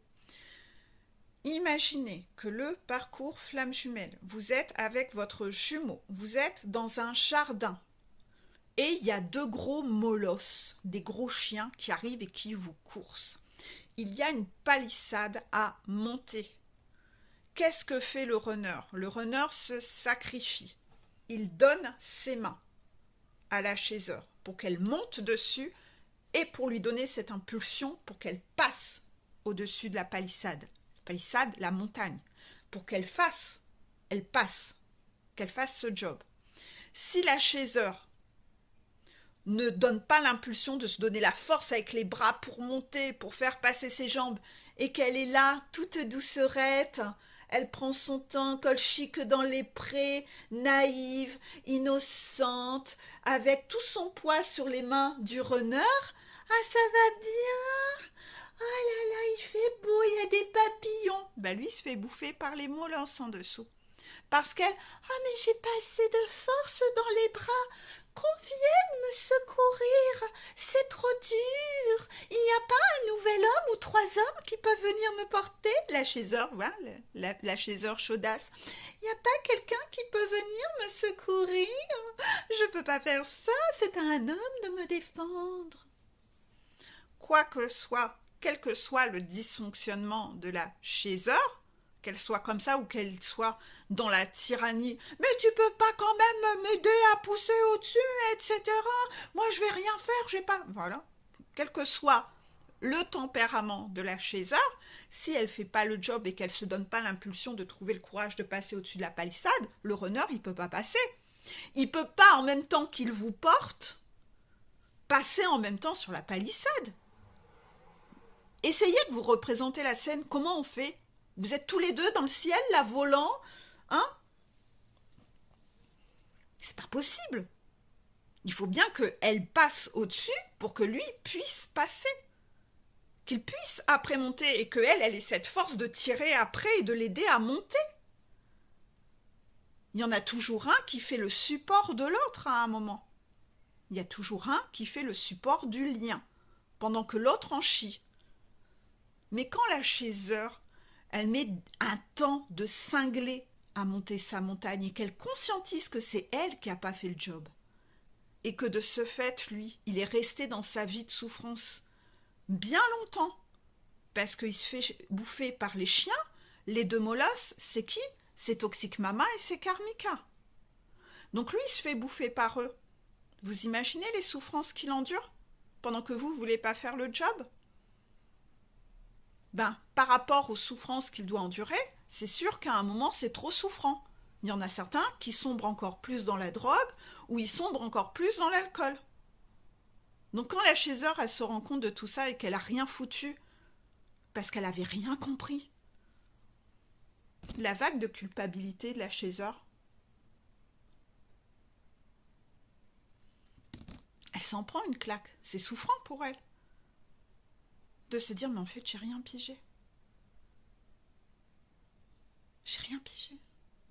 Imaginez que le parcours flamme jumelle, vous êtes avec votre jumeau, vous êtes dans un jardin et il y a deux gros molosses, des gros chiens qui arrivent et qui vous coursent. Il y a une palissade à monter. Qu'est-ce que fait le runner? Le runner se sacrifie. Il donne ses mains à la chaser pour qu'elle monte dessus et pour lui donner cette impulsion pour qu'elle passe au-dessus de la palissade. Palissade, la montagne. Pour qu'elle passe, qu'elle fasse ce job. Si la chaser ne donne pas l'impulsion de se donner la force avec les bras pour monter, pour faire passer ses jambes, et qu'elle est là, toute doucerette, elle prend son temps, colchique dans les prés, naïve, innocente, avec tout son poids sur les mains du runner. Ah, ça va bien? Oh là là, il fait beau, il y a des papillons. Bah lui, il se fait bouffer par les molosses en dessous. Parce qu'elle, ah mais j'ai pas assez de force dans les bras, qu'on vienne me secourir, c'est trop dur, il n'y a pas un nouvel homme ou trois hommes qui peuvent venir me porter? La chaiseur, voilà, la chaiseur chaudasse, il n'y a pas quelqu'un qui peut venir me secourir? Je peux pas faire ça, c'est à un homme de me défendre. Quoi que soit, quel que soit le dysfonctionnement de la chaiseur, qu'elle soit comme ça ou qu'elle soit dans la tyrannie. Mais tu peux pas quand même m'aider à pousser au-dessus, etc. Moi, je vais rien faire, j'ai pas... Voilà. Quel que soit le tempérament de la chaiseur, si elle fait pas le job et qu'elle se donne pas l'impulsion de trouver le courage de passer au-dessus de la palissade, le runner, il peut pas passer. Il peut pas, en même temps qu'il vous porte, passer en même temps sur la palissade. Essayez de vous représenter la scène. Comment on fait? Vous êtes tous les deux dans le ciel, là, volant, hein? C'est pas possible. Il faut bien qu'elle passe au-dessus pour que lui puisse passer. Qu'il puisse après monter et qu'elle ait cette force de tirer après et de l'aider à monter. Il y en a toujours un qui fait le support de l'autre à un moment. Il y a toujours un qui fait le support du lien, pendant que l'autre en chie. Mais quand la chaser, elle met un temps de cinglé à monter sa montagne et qu'elle conscientise que c'est elle qui n'a pas fait le job, et que de ce fait, lui, il est resté dans sa vie de souffrance bien longtemps, parce qu'il se fait bouffer par les chiens, les deux molosses, c'est qui? C'est Toxic Mama et c'est Karmika. Donc lui, il se fait bouffer par eux. Vous imaginez les souffrances qu'il endure pendant que vous ne voulez pas faire le job? Ben, par rapport aux souffrances qu'il doit endurer, c'est sûr qu'à un moment, c'est trop souffrant. Il y en a certains qui sombrent encore plus dans la drogue ou ils sombrent encore plus dans l'alcool. Donc quand la chaser, elle se rend compte de tout ça et qu'elle a rien foutu parce qu'elle avait rien compris, la vague de culpabilité de la chaser, elle s'en prend une claque. C'est souffrant pour elle de se dire mais en fait j'ai rien pigé. J'ai rien pigé.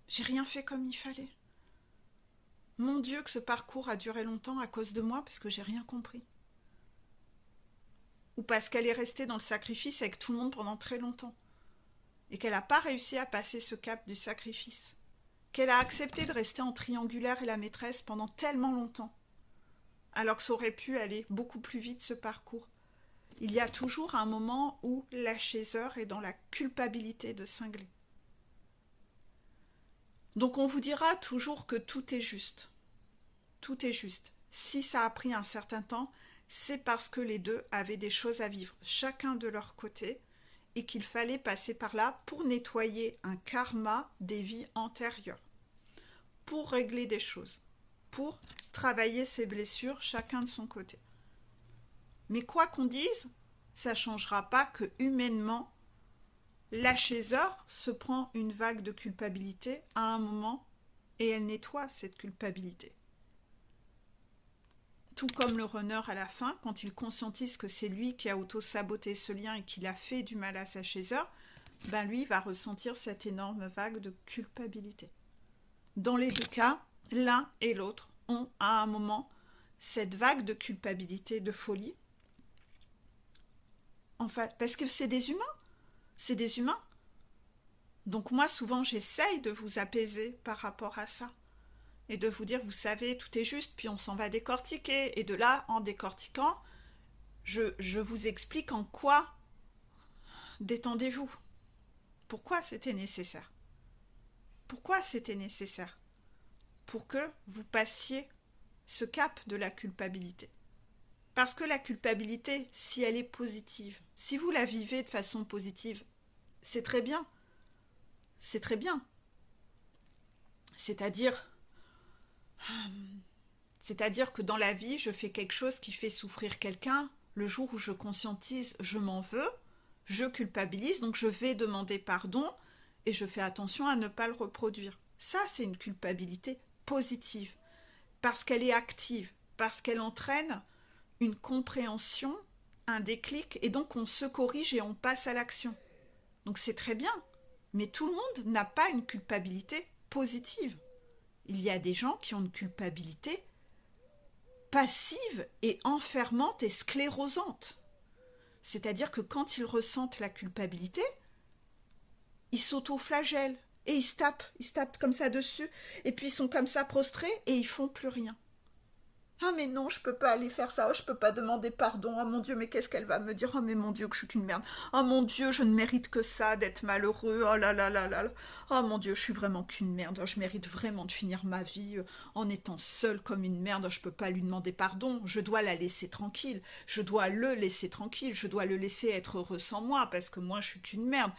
J'ai rien fait comme il fallait. Mon Dieu que ce parcours a duré longtemps à cause de moi parce que j'ai rien compris. Ou parce qu'elle est restée dans le sacrifice avec tout le monde pendant très longtemps. et qu'elle n'a pas réussi à passer ce cap du sacrifice, qu'elle a accepté de rester en triangulaire et la maîtresse pendant tellement longtemps, alors que ça aurait pu aller beaucoup plus vite ce parcours. Il y a toujours un moment où l'achéseur est dans la culpabilité de cingler. Donc on vous dira toujours que tout est juste. Tout est juste. Si ça a pris un certain temps, c'est parce que les deux avaient des choses à vivre, chacun de leur côté, et qu'il fallait passer par là pour nettoyer un karma des vies antérieures, pour régler des choses, pour travailler ses blessures, chacun de son côté. Mais quoi qu'on dise, ça ne changera pas que humainement, l'achéseur se prend une vague de culpabilité à un moment et elle nettoie cette culpabilité. Tout comme le runner à la fin, quand il conscientise que c'est lui qui a auto-saboté ce lien et qu'il a fait du mal à sa chasseur, ben lui va ressentir cette énorme vague de culpabilité. Dans les deux cas, l'un et l'autre ont à un moment cette vague de culpabilité, de folie. Enfin, parce que c'est des humains. C'est des humains. Donc moi, souvent, j'essaye de vous apaiser par rapport à ça. Et de vous dire, vous savez, tout est juste, puis on s'en va décortiquer. Et de là, en décortiquant, je vous explique en quoi détendez-vous. Pourquoi c'était nécessaire. Pourquoi c'était nécessaire. Pour que vous passiez ce cap de la culpabilité. Parce que la culpabilité, si elle est positive, si vous la vivez de façon positive, c'est très bien. C'est très bien. C'est-à-dire que dans la vie, je fais quelque chose qui fait souffrir quelqu'un. Le jour où je conscientise, je m'en veux, je culpabilise, donc je vais demander pardon et je fais attention à ne pas le reproduire. Ça, c'est une culpabilité positive, parce qu'elle est active, parce qu'elle entraîne une compréhension, un déclic, et donc on se corrige et on passe à l'action. Donc c'est très bien, mais tout le monde n'a pas une culpabilité positive. Il y a des gens qui ont une culpabilité passive et enfermante et sclérosante. C'est-à-dire que quand ils ressentent la culpabilité, ils s'auto-flagellent et ils se tapent comme ça dessus, et puis ils sont comme ça prostrés et ils font plus rien. Ah mais non, je peux pas aller faire ça, oh, je peux pas demander pardon, oh mon Dieu, mais qu'est-ce qu'elle va me dire, oh mais mon Dieu, que je suis qu'une merde, oh mon Dieu, je ne mérite que ça, d'être malheureux, oh là là là là, oh mon Dieu, je suis vraiment qu'une merde, oh, je mérite vraiment de finir ma vie en étant seule comme une merde, oh, je peux pas lui demander pardon, je dois la laisser tranquille, je dois le laisser tranquille, je dois le laisser être heureux sans moi, parce que moi je suis qu'une merde.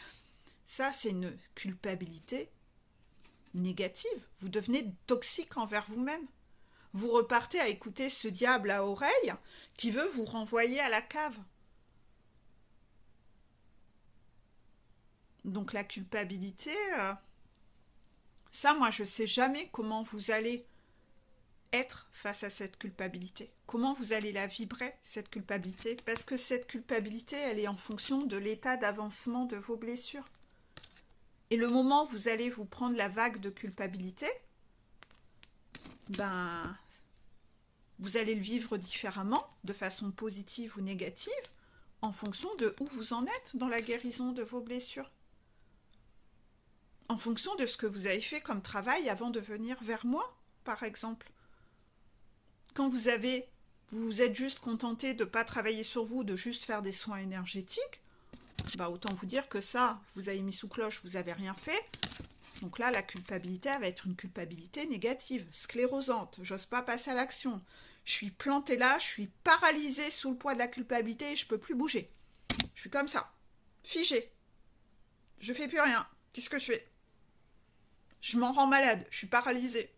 Ça, c'est une culpabilité négative, vous devenez toxique envers vous-même. Vous repartez à écouter ce diable à oreille qui veut vous renvoyer à la cave. Donc la culpabilité, ça moi je ne sais jamais comment vous allez être face à cette culpabilité. Comment vous allez la vibrer, cette culpabilité, parce que cette culpabilité, elle est en fonction de l'état d'avancement de vos blessures. Et le moment où vous allez vous prendre la vague de culpabilité, ben vous allez le vivre différemment, de façon positive ou négative, en fonction de où vous en êtes dans la guérison de vos blessures. En fonction de ce que vous avez fait comme travail avant de venir vers moi, par exemple. Quand vous êtes juste contenté de ne pas travailler sur vous, de juste faire des soins énergétiques, bah autant vous dire que ça, vous avez mis sous cloche, vous n'avez rien fait. Donc là, la culpabilité, elle va être une culpabilité négative, sclérosante. J'ose pas passer à l'action. Je suis plantée là, je suis paralysée sous le poids de la culpabilité et je peux plus bouger. Je suis comme ça, figée. Je fais plus rien. Qu'est-ce que je fais? Je m'en rends malade, je suis paralysée.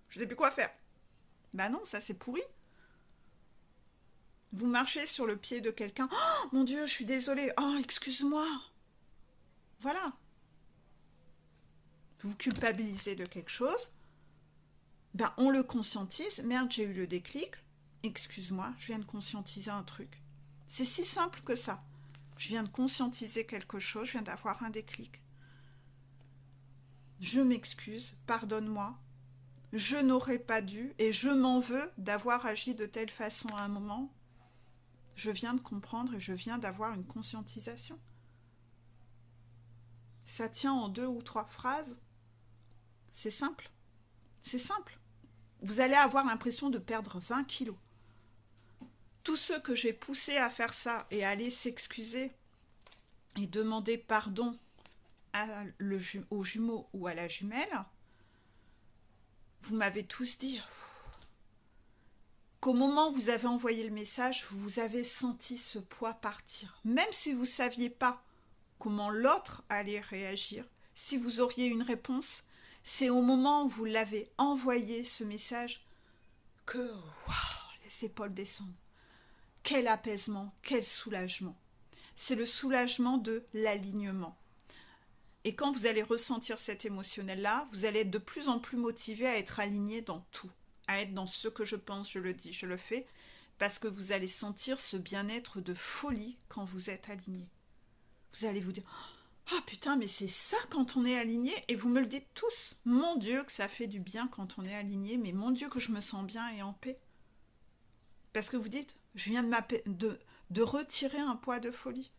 Je sais plus quoi faire. Ben non, ça c'est pourri. Vous marchez sur le pied de quelqu'un. Oh mon Dieu, je suis désolée. Oh, excuse-moi. Voilà. Vous culpabilisez de quelque chose, ben on le conscientise. Merde, j'ai eu le déclic. Excuse-moi, je viens de conscientiser un truc. C'est si simple que ça. Je viens de conscientiser quelque chose, je viens d'avoir un déclic. Je m'excuse, pardonne-moi. Je n'aurais pas dû et je m'en veux d'avoir agi de telle façon à un moment. Je viens de comprendre et je viens d'avoir une conscientisation. Ça tient en 2 ou 3 phrases. C'est simple. C'est simple. Vous allez avoir l'impression de perdre 20 kilos. Tous ceux que j'ai poussés à faire ça et à aller s'excuser et demander pardon au jumeau ou à la jumelle, vous m'avez tous dit qu'au moment où vous avez envoyé le message, vous avez senti ce poids partir. Même si vous ne saviez pas comment l'autre allait réagir, si vous auriez une réponse, c'est au moment où vous l'avez envoyé ce message que les épaules descendent. Quel apaisement, quel soulagement. C'est le soulagement de l'alignement. Et quand vous allez ressentir cet émotionnel-là, vous allez être de plus en plus motivé à être aligné dans tout, à être dans ce que je pense, je le dis, je le fais, parce que vous allez sentir ce bien-être de folie quand vous êtes aligné. Vous allez vous dire « Ah putain, mais c'est ça quand on est aligné !» Et vous me le dites tous. Mon Dieu, que ça fait du bien quand on est aligné, mais mon Dieu, que je me sens bien et en paix. Parce que vous dites « Je viens de retirer un poids de folie. »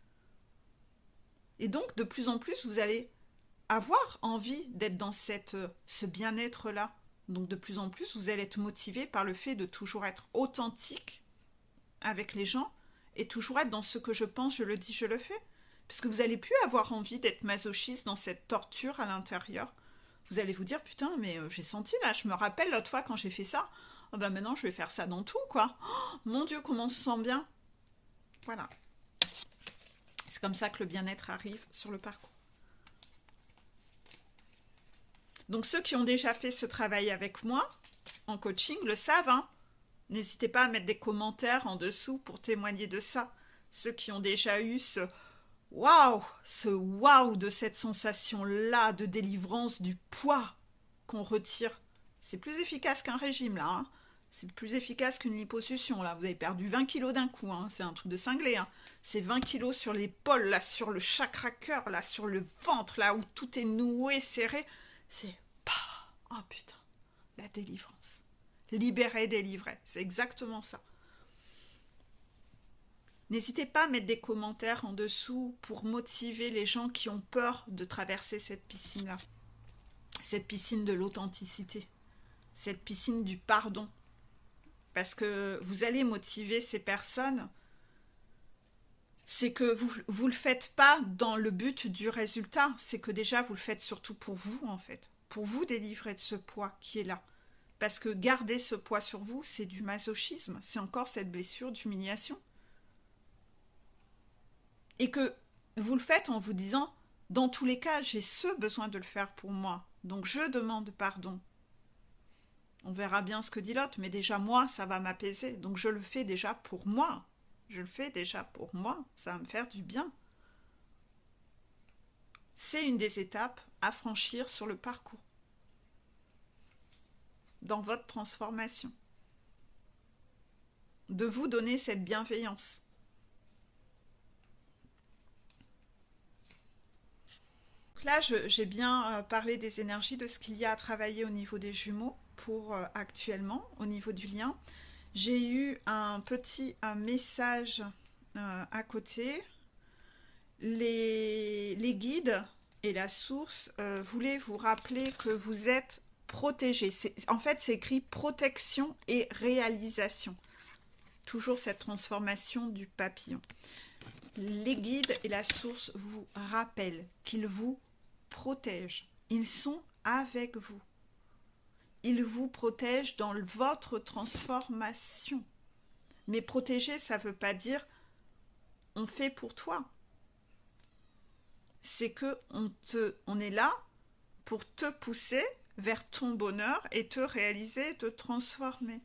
Et donc, de plus en plus, vous allez avoir envie d'être dans ce bien-être-là. Donc, de plus en plus, vous allez être motivé par le fait de toujours être authentique avec les gens et toujours être dans ce que je pense, je le dis, je le fais. Parce que vous n'allez plus avoir envie d'être masochiste dans cette torture à l'intérieur. Vous allez vous dire, putain, mais j'ai senti là, je me rappelle l'autre fois quand j'ai fait ça, oh ben maintenant je vais faire ça dans tout, quoi. Oh, mon Dieu, comment on se sent bien. Voilà. C'est comme ça que le bien-être arrive sur le parcours. Donc ceux qui ont déjà fait ce travail avec moi, en coaching, le savent, hein. N'hésitez pas à mettre des commentaires en dessous pour témoigner de ça. Ceux qui ont déjà eu ce waouh de cette sensation-là de délivrance du poids qu'on retire. C'est plus efficace qu'un régime, là. Hein. C'est plus efficace qu'une liposuction, là. Vous avez perdu 20 kilos d'un coup, hein. C'est un truc de cinglé. Hein. C'est 20 kilos sur l'épaule, là, sur le chakra-cœur, là, sur le ventre, là, où tout est noué, serré. C'est... Oh putain, la délivrance. Libérer, délivrer. C'est exactement ça. N'hésitez pas à mettre des commentaires en dessous pour motiver les gens qui ont peur de traverser cette piscine-là. Cette piscine de l'authenticité. Cette piscine du pardon. Parce que vous allez motiver ces personnes. C'est que vous ne le faites pas dans le but du résultat. C'est que déjà, vous le faites surtout pour vous, en fait. Pour vous délivrer de ce poids qui est là. Parce que garder ce poids sur vous, c'est du masochisme. C'est encore cette blessure d'humiliation. Et que vous le faites en vous disant, dans tous les cas, j'ai ce besoin de le faire pour moi. Donc je demande pardon. On verra bien ce que dit l'autre, mais déjà moi, ça va m'apaiser. Donc je le fais déjà pour moi. Je le fais déjà pour moi. Ça va me faire du bien. C'est une des étapes à franchir sur le parcours. Dans votre transformation. De vous donner cette bienveillance. Là, j'ai bien parlé des énergies, de ce qu'il y a à travailler au niveau des jumeaux pour actuellement, au niveau du lien. J'ai eu un message à côté. Les guides et la source voulaient vous rappeler que vous êtes protégé. En fait, c'est écrit protection et réalisation. Toujours cette transformation du papillon. Les guides et la source vous rappellent qu'ils vous protègent. Ils sont avec vous. Ils vous protègent dans votre transformation. Mais protéger, ça ne veut pas dire on fait pour toi. C'est que on est là pour te pousser vers ton bonheur et te réaliser, te transformer.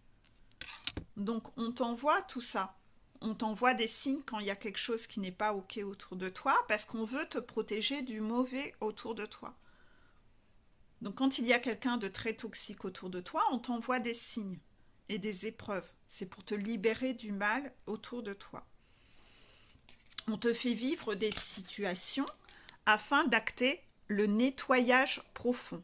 Donc on t'envoie tout ça. On t'envoie des signes quand il y a quelque chose qui n'est pas OK autour de toi parce qu'on veut te protéger du mauvais autour de toi. Donc quand il y a quelqu'un de très toxique autour de toi, on t'envoie des signes et des épreuves. C'est pour te libérer du mal autour de toi. On te fait vivre des situations afin d'acter le nettoyage profond.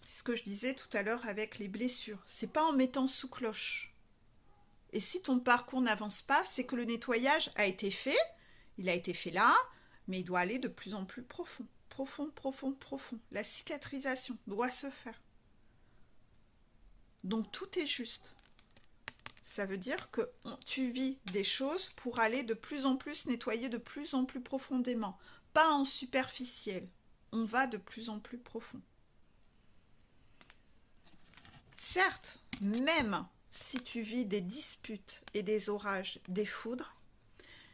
C'est ce que je disais tout à l'heure avec les blessures. C'est pas en mettant sous cloche. Et si ton parcours n'avance pas, c'est que le nettoyage a été fait. Il a été fait là. mais il doit aller de plus en plus profond. Profond, profond, profond. La cicatrisation doit se faire. Donc tout est juste. Ça veut dire que tu vis des choses pour aller de plus en plus nettoyer de plus en plus profondément. Pas en superficiel. On va de plus en plus profond. Certes, même si tu vis des disputes et des orages, des foudres,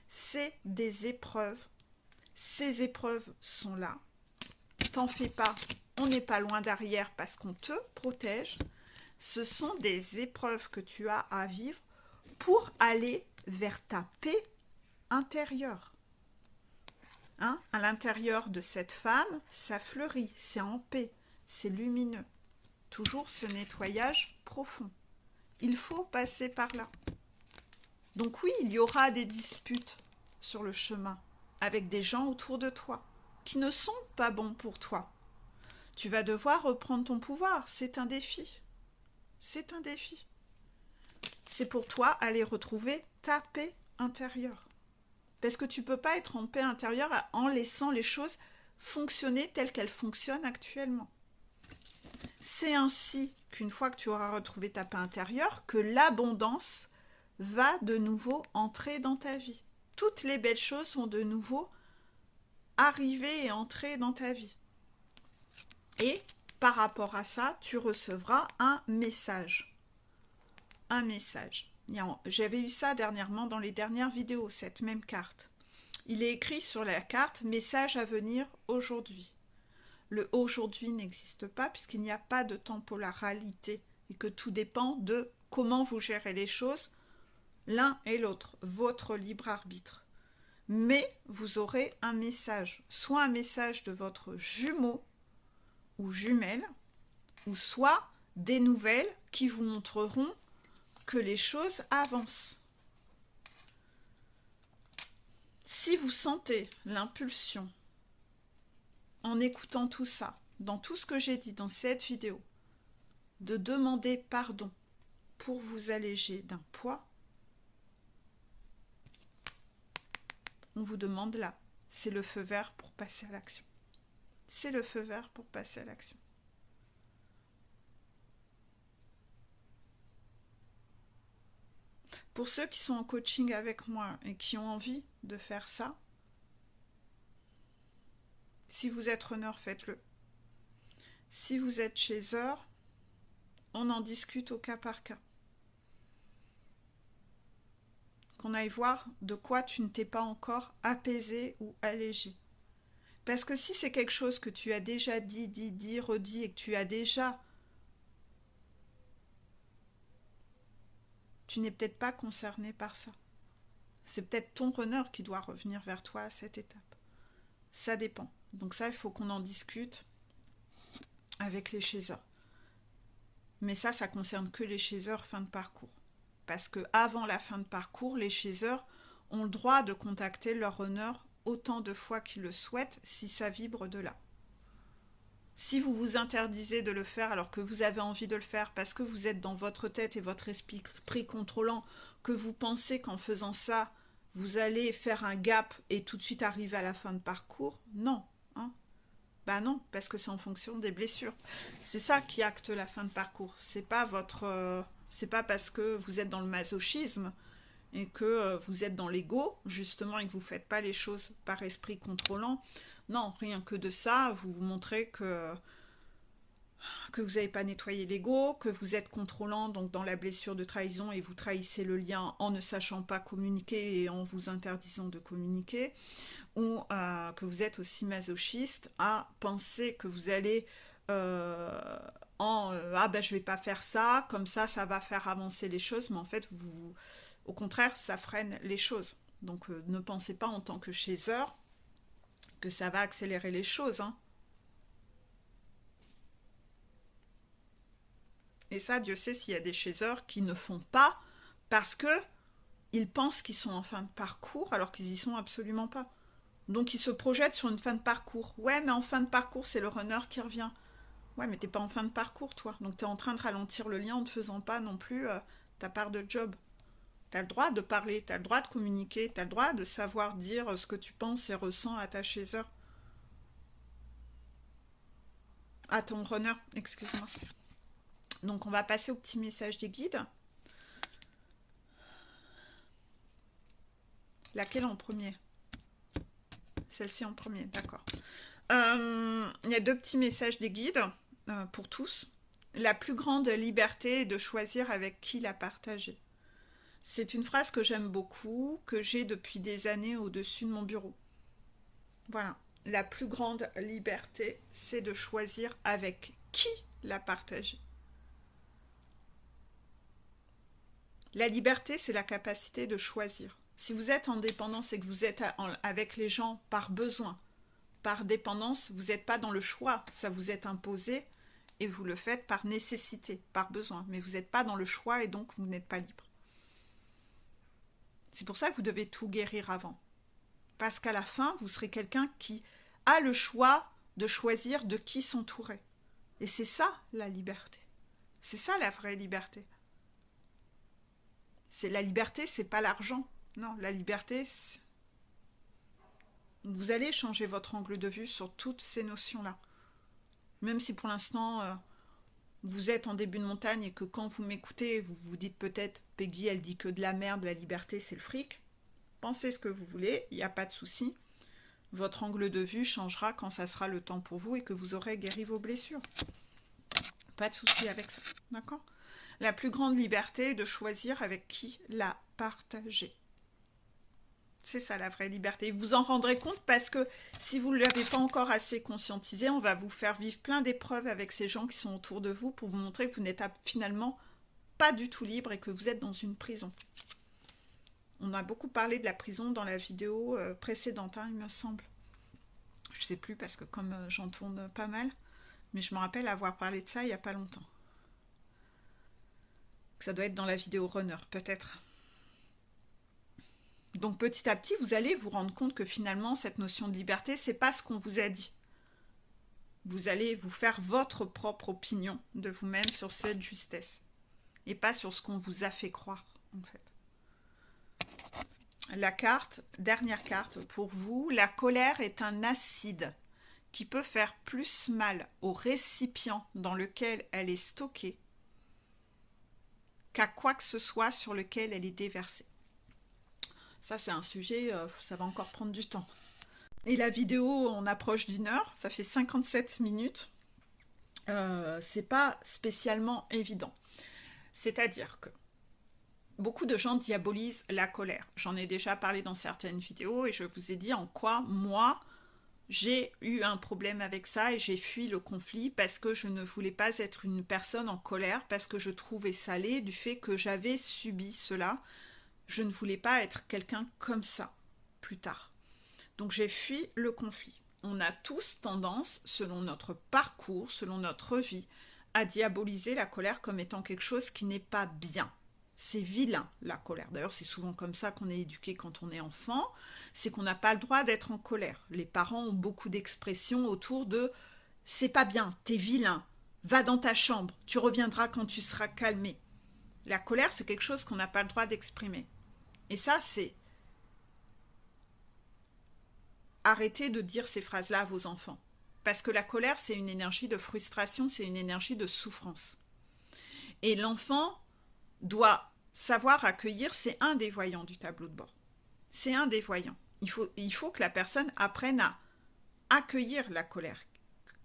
c'est des épreuves. Ces épreuves sont là. T'en fais pas, on n'est pas loin derrière parce qu'on te protège. Ce sont des épreuves que tu as à vivre pour aller vers ta paix intérieure. Hein? À l'intérieur de cette femme, ça fleurit, c'est en paix, c'est lumineux. Toujours ce nettoyage profond. Il faut passer par là. Donc oui, il y aura des disputes sur le chemin avec des gens autour de toi qui ne sont pas bons pour toi. Tu vas devoir reprendre ton pouvoir, c'est un défi. C'est un défi. C'est pour toi aller retrouver ta paix intérieure. Parce que tu ne peux pas être en paix intérieure en laissant les choses fonctionner telles qu'elles fonctionnent actuellement. C'est ainsi qu'une fois que tu auras retrouvé ta paix intérieure, que l'abondance va de nouveau entrer dans ta vie. Toutes les belles choses vont de nouveau arriver et entrer dans ta vie. Et par rapport à ça, tu recevras un message. Un message. J'avais eu ça dernièrement dans les dernières vidéos, cette même carte. Il est écrit sur la carte « Message à venir aujourd'hui ». Le aujourd'hui n'existe pas puisqu'il n'y a pas de temporalité et que tout dépend de comment vous gérez les choses, l'un et l'autre, votre libre arbitre. Mais vous aurez un message, soit un message de votre jumeau ou jumelle, ou soit des nouvelles qui vous montreront que les choses avancent. Si vous sentez l'impulsion, en écoutant tout ça, dans tout ce que j'ai dit dans cette vidéo, de demander pardon pour vous alléger d'un poids, on vous demande là, c'est le feu vert pour passer à l'action. C'est le feu vert pour passer à l'action. Pour ceux qui sont en coaching avec moi et qui ont envie de faire ça, si vous êtes runner, faites-le. Si vous êtes chaser, on en discute au cas par cas. Qu'on aille voir de quoi tu ne t'es pas encore apaisé ou allégé. Parce que si c'est quelque chose que tu as déjà dit, redit et que tu as déjà, tu n'es peut-être pas concerné par ça. C'est peut-être ton runner qui doit revenir vers toi à cette étape. Ça dépend. Donc ça, il faut qu'on en discute avec les chasers. Mais ça concerne que les chasers fin de parcours. Parce que avant la fin de parcours, les chasers ont le droit de contacter leur runner autant de fois qu'ils le souhaitent si ça vibre de là. Si vous vous interdisez de le faire alors que vous avez envie de le faire parce que vous êtes dans votre tête et votre esprit contrôlant, que vous pensez qu'en faisant ça, vous allez faire un gap et tout de suite arriver à la fin de parcours, non. Hein, bah non, parce que c'est en fonction des blessures. C'est ça qui acte la fin de parcours. C'est pas parce que vous êtes dans le masochisme et que vous êtes dans l'ego, justement, et que vous ne faites pas les choses par esprit contrôlant. Non, rien que de ça, vous vous montrez que vous n'avez pas nettoyé l'ego, que vous êtes contrôlant donc dans la blessure de trahison et vous trahissez le lien en ne sachant pas communiquer et en vous interdisant de communiquer, ou que vous êtes aussi masochiste à penser que vous allez je vais pas faire ça, comme ça va faire avancer les choses, mais en fait au contraire ça freine les choses. Donc ne pensez pas en tant que chaser que ça va accélérer les choses, hein. Et ça, Dieu sait s'il y a des chasers qui ne font pas parce que ils pensent qu'ils sont en fin de parcours alors qu'ils y sont absolument pas. Donc ils se projettent sur une fin de parcours. Ouais, mais en fin de parcours, c'est le runner qui revient. Ouais, mais t'es pas en fin de parcours, toi. Donc t'es en train de ralentir le lien en ne faisant pas non plus ta part de job. Tu as le droit de parler, tu as le droit de communiquer, tu as le droit de savoir dire ce que tu penses et ressens à ta chaiseur. À ton runner, excuse-moi. Donc on va passer au petit message des guides. Laquelle en premier? Celle-ci en premier, d'accord. Il y a 2 petits messages des guides pour tous. La plus grande liberté est de choisir avec qui la partager. C'est une phrase que j'aime beaucoup, que j'ai depuis des années au-dessus de mon bureau. Voilà. La plus grande liberté, c'est de choisir avec qui la partager. La liberté, c'est la capacité de choisir. Si vous êtes en dépendance et que vous êtes avec les gens par besoin, par dépendance, vous n'êtes pas dans le choix, ça vous est imposé et vous le faites par nécessité, par besoin. Mais vous n'êtes pas dans le choix et donc vous n'êtes pas libre. C'est pour ça que vous devez tout guérir avant. Parce qu'à la fin, vous serez quelqu'un qui a le choix de choisir de qui s'entourer. Et c'est ça la liberté. C'est ça la vraie liberté. C'est la liberté, c'est pas l'argent. Non, la liberté, vous allez changer votre angle de vue sur toutes ces notions-là. Même si pour l'instant, vous êtes en début de montagne et que quand vous m'écoutez, vous vous dites peut-être « Peggy, elle dit que de la merde, la liberté, c'est le fric ». Pensez ce que vous voulez, il n'y a pas de souci. Votre angle de vue changera quand ça sera le temps pour vous et que vous aurez guéri vos blessures. Pas de souci avec ça, d'accord? La plus grande liberté est de choisir avec qui la partager. C'est ça la vraie liberté. Vous en rendrez compte parce que si vous ne l'avez pas encore assez conscientisé, on va vous faire vivre plein d'épreuves avec ces gens qui sont autour de vous pour vous montrer que vous n'êtes finalement pas du tout libre et que vous êtes dans une prison. On a beaucoup parlé de la prison dans la vidéo précédente, il me semble. Je ne sais plus parce que comme j'en tourne pas mal, mais je me rappelle avoir parlé de ça il n'y a pas longtemps. Ça doit être dans la vidéo runner, peut-être. Donc petit à petit, vous allez vous rendre compte que finalement, cette notion de liberté, c'est pas ce qu'on vous a dit. Vous allez vous faire votre propre opinion de vous-même sur cette justesse. Et pas sur ce qu'on vous a fait croire, en fait. La carte, dernière carte pour vous, la colère est un acide qui peut faire plus mal au récipient dans lequel elle est stockée qu'à quoi que ce soit sur lequel elle est déversée. Ça, c'est un sujet, ça va encore prendre du temps. Et la vidéo, on approche d'1 heure, ça fait 57 minutes. C'est pas spécialement évident. C'est-à-dire que beaucoup de gens diabolisent la colère. J'en ai déjà parlé dans certaines vidéos et je vous ai dit en quoi, moi, j'ai eu un problème avec ça et j'ai fui le conflit parce que je ne voulais pas être une personne en colère, parce que je trouvais ça laid du fait que j'avais subi cela. Je ne voulais pas être quelqu'un comme ça, plus tard. Donc j'ai fui le conflit. On a tous tendance, selon notre parcours, selon notre vie, à diaboliser la colère comme étant quelque chose qui n'est pas bien. C'est vilain, la colère. D'ailleurs, c'est souvent comme ça qu'on est éduqué quand on est enfant. C'est qu'on n'a pas le droit d'être en colère. Les parents ont beaucoup d'expressions autour de « c'est pas bien, t'es vilain, va dans ta chambre, tu reviendras quand tu seras calmé ». La colère, c'est quelque chose qu'on n'a pas le droit d'exprimer. Et ça, c'est arrêtez de dire ces phrases-là à vos enfants. Parce que la colère, c'est une énergie de frustration, c'est une énergie de souffrance. Et l'enfant doit savoir accueillir, c'est un des voyants du tableau de bord. C'est un des voyants. Il faut que la personne apprenne à accueillir la colère.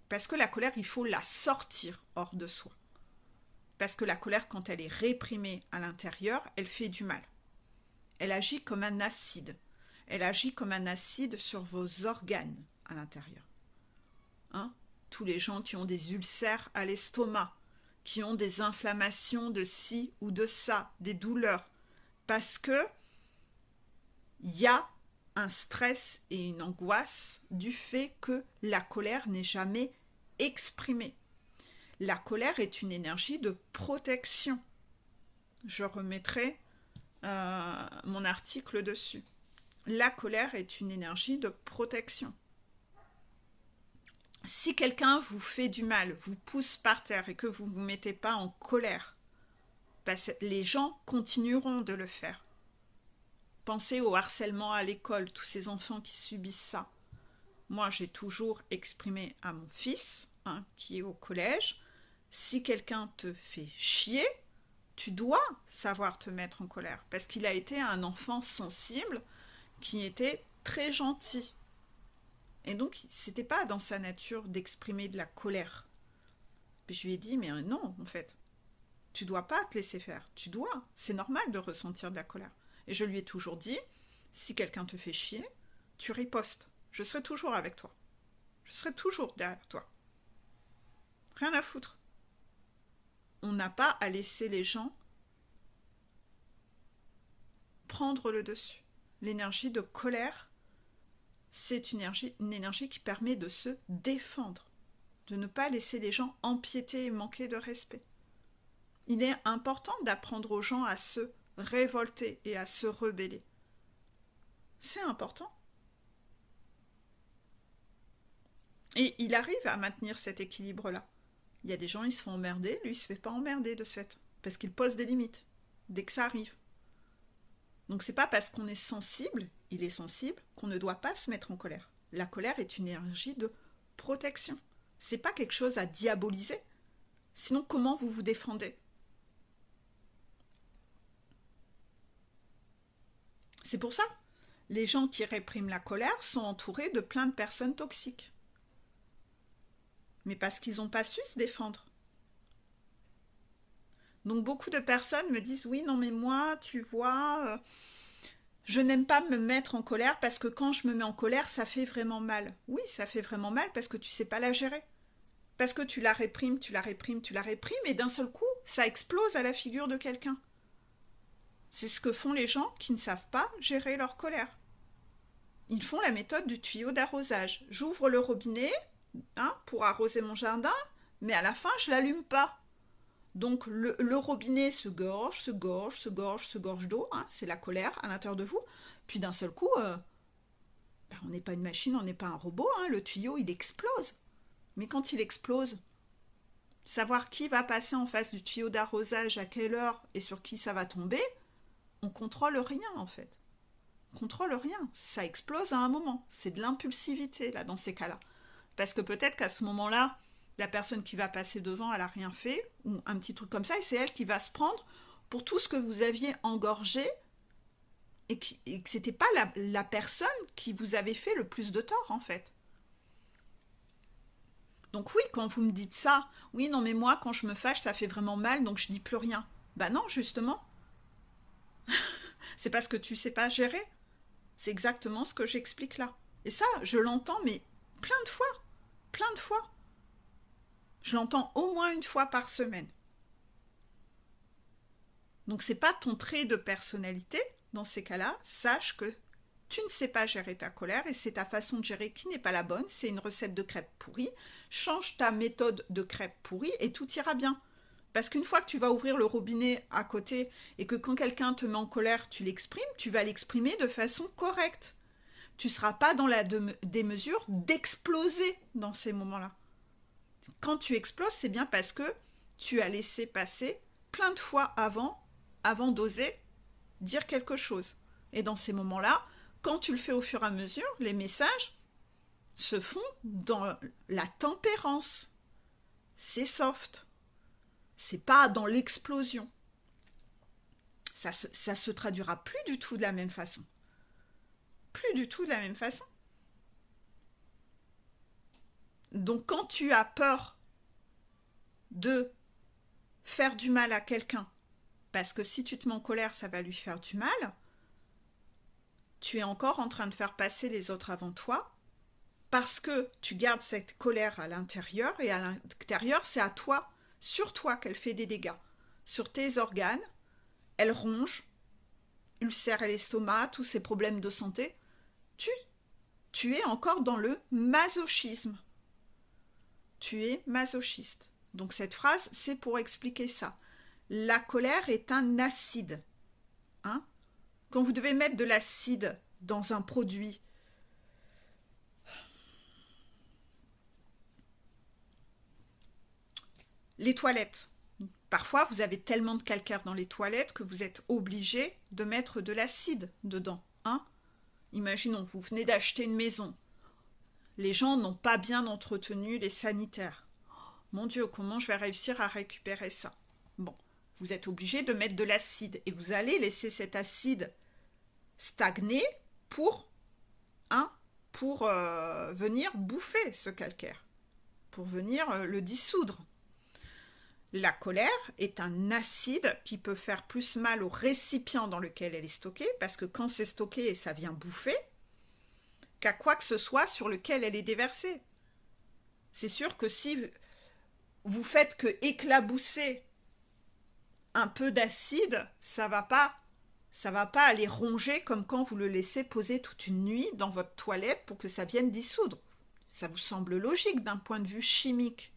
Parce que la colère, il faut la sortir hors de soi. Parce que la colère, quand elle est réprimée à l'intérieur, elle fait du mal. Elle agit comme un acide. Elle agit comme un acide sur vos organes à l'intérieur. Tous les gens qui ont des ulcères à l'estomac, qui ont des inflammations de ci ou de ça, des douleurs, parce que il y a un stress et une angoisse du fait que la colère n'est jamais exprimée. La colère est une énergie de protection. Je remettrai mon article dessus. La colère est une énergie de protection. Si quelqu'un vous fait du mal, vous pousse par terre et que vous ne vous mettez pas en colère, les gens continueront de le faire. Pensez au harcèlement à l'école, tous ces enfants qui subissent ça. Moi, j'ai toujours exprimé à mon fils, hein, qui est au collège, si quelqu'un te fait chier, tu dois savoir te mettre en colère, parce qu'il a été un enfant sensible qui était très gentil. Et donc, c'était pas dans sa nature d'exprimer de la colère. Puis je lui ai dit, mais non, en fait, tu dois pas te laisser faire. Tu dois. C'est normal de ressentir de la colère. Et je lui ai toujours dit, si quelqu'un te fait chier, tu ripostes. Je serai toujours avec toi. Je serai toujours derrière toi. Rien à foutre. On n'a pas à laisser les gens prendre le dessus. L'énergie de colère, c'est une énergie qui permet de se défendre, de ne pas laisser les gens empiéter et manquer de respect. Il est important d'apprendre aux gens à se révolter et à se rebeller. C'est important. Et il arrive à maintenir cet équilibre-là. Il y a des gens, ils se font emmerder, lui, il se fait pas emmerder de ce fait, parce qu'il pose des limites, dès que ça arrive. Donc c'est pas parce qu'on est sensible, il est sensible, qu'on ne doit pas se mettre en colère. La colère est une énergie de protection. C'est pas quelque chose à diaboliser. Sinon, comment vous vous défendez? C'est pour ça, les gens qui répriment la colère sont entourés de plein de personnes toxiques. Mais parce qu'ils n'ont pas su se défendre. Donc beaucoup de personnes me disent, oui, non mais moi, tu vois, je n'aime pas me mettre en colère parce que quand je me mets en colère, ça fait vraiment mal. Oui, ça fait vraiment mal parce que tu ne sais pas la gérer. Parce que tu la réprimes, tu la réprimes, tu la réprimes, et d'un seul coup, ça explose à la figure de quelqu'un. C'est ce que font les gens qui ne savent pas gérer leur colère. Ils font la méthode du tuyau d'arrosage. J'ouvre le robinet, hein, pour arroser mon jardin, mais à la fin, je l'allume pas. Donc le robinet se gorge, se gorge, se gorge, se gorge d'eau, hein, c'est la colère à l'intérieur de vous. Puis d'un seul coup, on n'est pas une machine, on n'est pas un robot, hein, le tuyau il explose. Mais quand il explose, savoir qui va passer en face du tuyau d'arrosage, à quelle heure et sur qui ça va tomber, on contrôle rien en fait. On contrôle rien, ça explose à un moment. C'est de l'impulsivité là dans ces cas-là. Parce que peut-être qu'à ce moment-là, la personne qui va passer devant, elle n'a rien fait, ou un petit truc comme ça, et c'est elle qui va se prendre pour tout ce que vous aviez engorgé, et que ce n'était pas la personne qui vous avait fait le plus de tort, en fait. Donc oui, quand vous me dites ça, oui, non mais moi, quand je me fâche, ça fait vraiment mal, donc je dis plus rien. Bah non, justement, c'est parce que tu sais pas gérer. C'est exactement ce que j'explique là. Et ça, je l'entends, mais plein de fois. Plein de fois. Je l'entends au moins une fois par semaine. Donc c'est pas ton trait de personnalité, dans ces cas-là, sache que tu ne sais pas gérer ta colère et c'est ta façon de gérer qui n'est pas la bonne, c'est une recette de crêpes pourries, change ta méthode de crêpes pourries et tout ira bien. Parce qu'une fois que tu vas ouvrir le robinet à côté et que quand quelqu'un te met en colère, tu l'exprimes, tu vas l'exprimer de façon correcte. Tu ne seras pas dans la démesure d'exploser dans ces moments-là. Quand tu exploses, c'est bien parce que tu as laissé passer plein de fois avant d'oser dire quelque chose. Et dans ces moments-là, quand tu le fais au fur et à mesure, les messages se font dans la tempérance. C'est soft. C'est pas dans l'explosion. Ça se traduira plus du tout de la même façon. Plus du tout de la même façon. Donc quand tu as peur de faire du mal à quelqu'un, parce que si tu te mets en colère, ça va lui faire du mal, tu es encore en train de faire passer les autres avant toi, parce que tu gardes cette colère à l'intérieur, et à l'intérieur, c'est à toi, sur toi qu'elle fait des dégâts. Sur tes organes, elle ronge, ulcère à l'estomac, tous ces problèmes de santé. Tu es encore dans le masochisme. Tu es masochiste. Donc cette phrase, c'est pour expliquer ça. La colère est un acide. Hein? Quand vous devez mettre de l'acide dans un produit, les toilettes, Parfois, vous avez tellement de calcaire dans les toilettes que vous êtes obligé de mettre de l'acide dedans. Hein? Imaginons, vous venez d'acheter une maison. Les gens n'ont pas bien entretenu les sanitaires. Mon Dieu, comment je vais réussir à récupérer ça? Bon, vous êtes obligé de mettre de l'acide et vous allez laisser cet acide stagner pour venir bouffer ce calcaire, pour venir le dissoudre. La colère est un acide qui peut faire plus mal au récipient dans lequel elle est stockée, parce que quand c'est stocké, ça vient bouffer, qu'à quoi que ce soit sur lequel elle est déversée. C'est sûr que si vous faites que éclabousser un peu d'acide, ça va pas aller ronger comme quand vous le laissez poser toute une nuit dans votre toilette pour que ça vienne dissoudre. Ça vous semble logique d'un point de vue chimique.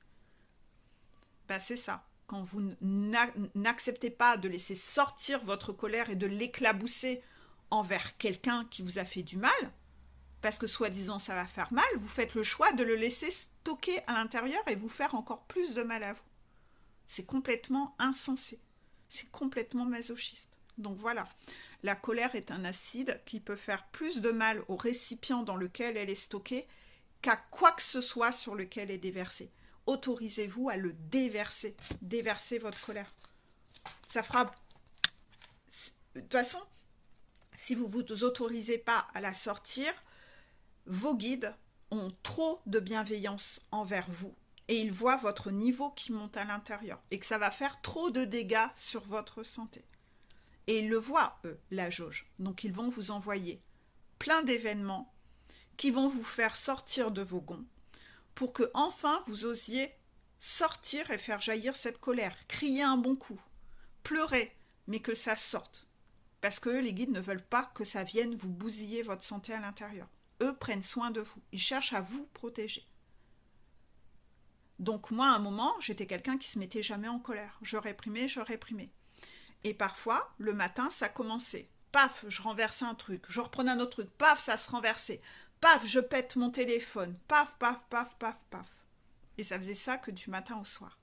Ben c'est ça. Quand vous n'acceptez pas de laisser sortir votre colère et de l'éclabousser envers quelqu'un qui vous a fait du mal, parce que soi-disant ça va faire mal, vous faites le choix de le laisser stocker à l'intérieur et vous faire encore plus de mal à vous. C'est complètement insensé. C'est complètement masochiste. Donc voilà, la colère est un acide qui peut faire plus de mal au récipient dans lequel elle est stockée qu'à quoi que ce soit sur lequel elle est déversée. Autorisez-vous à le déverser. Déversez votre colère. Ça fera... De toute façon, si vous ne vous autorisez pas à la sortir, vos guides ont trop de bienveillance envers vous. Et ils voient votre niveau qui monte à l'intérieur. Et que ça va faire trop de dégâts sur votre santé. Et ils le voient, eux, la jauge. Donc ils vont vous envoyer plein d'événements qui vont vous faire sortir de vos gonds pour que enfin vous osiez sortir et faire jaillir cette colère, crier un bon coup, pleurer, mais que ça sorte. Parce que les guides ne veulent pas que ça vienne vous bousiller votre santé à l'intérieur. Eux prennent soin de vous, ils cherchent à vous protéger. Donc moi, à un moment, j'étais quelqu'un qui se mettait jamais en colère. Je réprimais. Et parfois, le matin, ça commençait. Paf, je renversais un truc. Je reprenais un autre truc. Paf, ça se renversait. Paf, je pète mon téléphone. Paf, paf, paf, paf, paf. Et ça faisait ça que du matin au soir.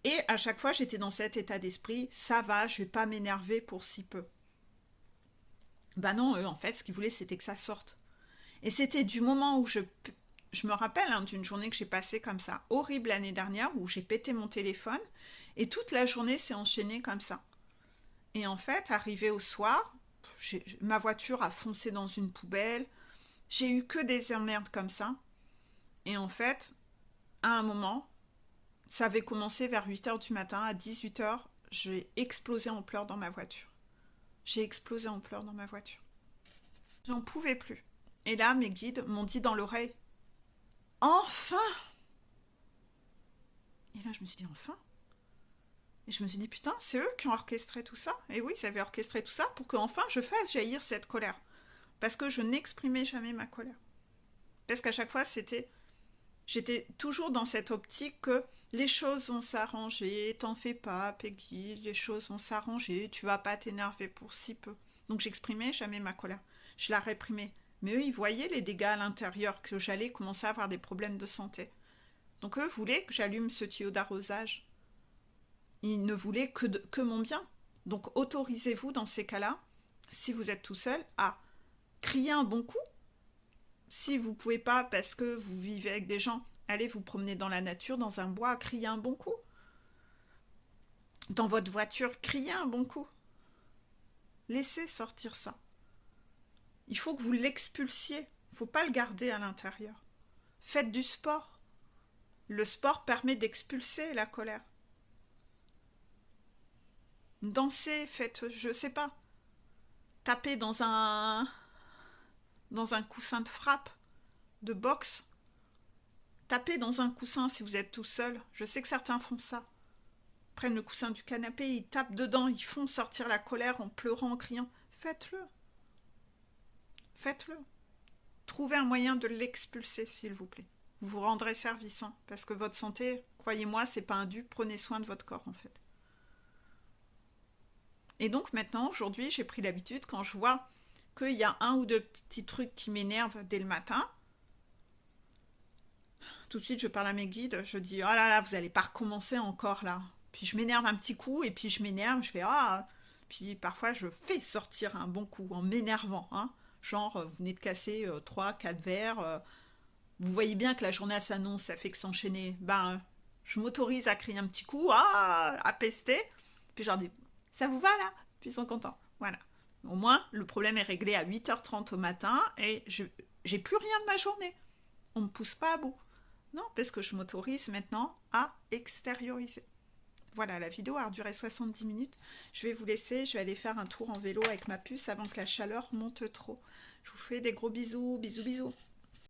Et à chaque fois, j'étais dans cet état d'esprit. Ça va, je vais pas m'énerver pour si peu. Ben non, eux, en fait, ce qu'ils voulaient, c'était que ça sorte. Et c'était du moment où je me rappelle d'une journée que j'ai passée comme ça, horrible l'année dernière, où j'ai pété mon téléphone. Et toute la journée s'est enchaînée comme ça. Et en fait, arrivé au soir, ma voiture a foncé dans une poubelle. J'ai eu que des emmerdes comme ça. Et en fait, à un moment, ça avait commencé vers 8h du matin. À 18h, j'ai explosé en pleurs dans ma voiture. J'en pouvais plus. Et là, mes guides m'ont dit dans l'oreille, « Enfin !» Et là, je me suis dit, « Enfin ?» Et je me suis dit, putain, c'est eux qui ont orchestré tout ça. Et oui, ils avaient orchestré tout ça pour qu'enfin je fasse jaillir cette colère. Parce que je n'exprimais jamais ma colère. Parce qu'à chaque fois, j'étais toujours dans cette optique que les choses vont s'arranger, t'en fais pas, Peggy, les choses vont s'arranger, tu vas pas t'énerver pour si peu. Donc j'exprimais jamais ma colère. Je la réprimais. Mais eux, ils voyaient les dégâts à l'intérieur, que j'allais commencer à avoir des problèmes de santé. Donc eux voulaient que j'allume ce tuyau d'arrosage. Ils ne voulaient que mon bien. Donc autorisez-vous dans ces cas-là, si vous êtes tout seul, à crier un bon coup. Si vous ne pouvez pas parce que vous vivez avec des gens, allez vous promener dans la nature, dans un bois, crier un bon coup. Dans votre voiture, criez un bon coup. Laissez sortir ça. Il faut que vous l'expulsiez. Il ne faut pas le garder à l'intérieur. Faites du sport. Le sport permet d'expulser la colère. Dansez, faites, je sais pas, tapez dans un coussin de frappe, de boxe. Tapez dans un coussin si vous êtes tout seul. Je sais que certains font ça. Ils prennent le coussin du canapé, ils tapent dedans, ils font sortir la colère en pleurant, en criant. Faites-le. Faites-le. Trouvez un moyen de l'expulser, s'il vous plaît. Vous vous rendrez service, hein, parce que votre santé, croyez-moi, c'est pas un dû. Prenez soin de votre corps, en fait. Et donc maintenant, aujourd'hui, j'ai pris l'habitude, quand je vois qu'il y a un ou deux petits trucs qui m'énervent dès le matin, tout de suite, je parle à mes guides, je dis « Oh là là, vous n'allez pas recommencer encore là. Puis je m'énerve un petit coup, et puis je m'énerve, je fais ah. Puis parfois je fais sortir un bon coup en m'énervant, hein. Genre, vous venez de casser 3, 4 verres, vous voyez bien que la journée s'annonce, ça fait que s'enchaîner. Ben, je m'autorise à crier un petit coup, à pester. Puis je leur dis, ça vous va là? Puis ils sont contents. Voilà. Au moins, le problème est réglé à 8h30 au matin et j'ai plus rien de ma journée. On ne me pousse pas à bout. Non, parce que je m'autorise maintenant à extérioriser. Voilà, la vidéo a duré 70 minutes. Je vais vous laisser, je vais aller faire un tour en vélo avec ma puce avant que la chaleur monte trop. Je vous fais des gros bisous, bisous, bisous.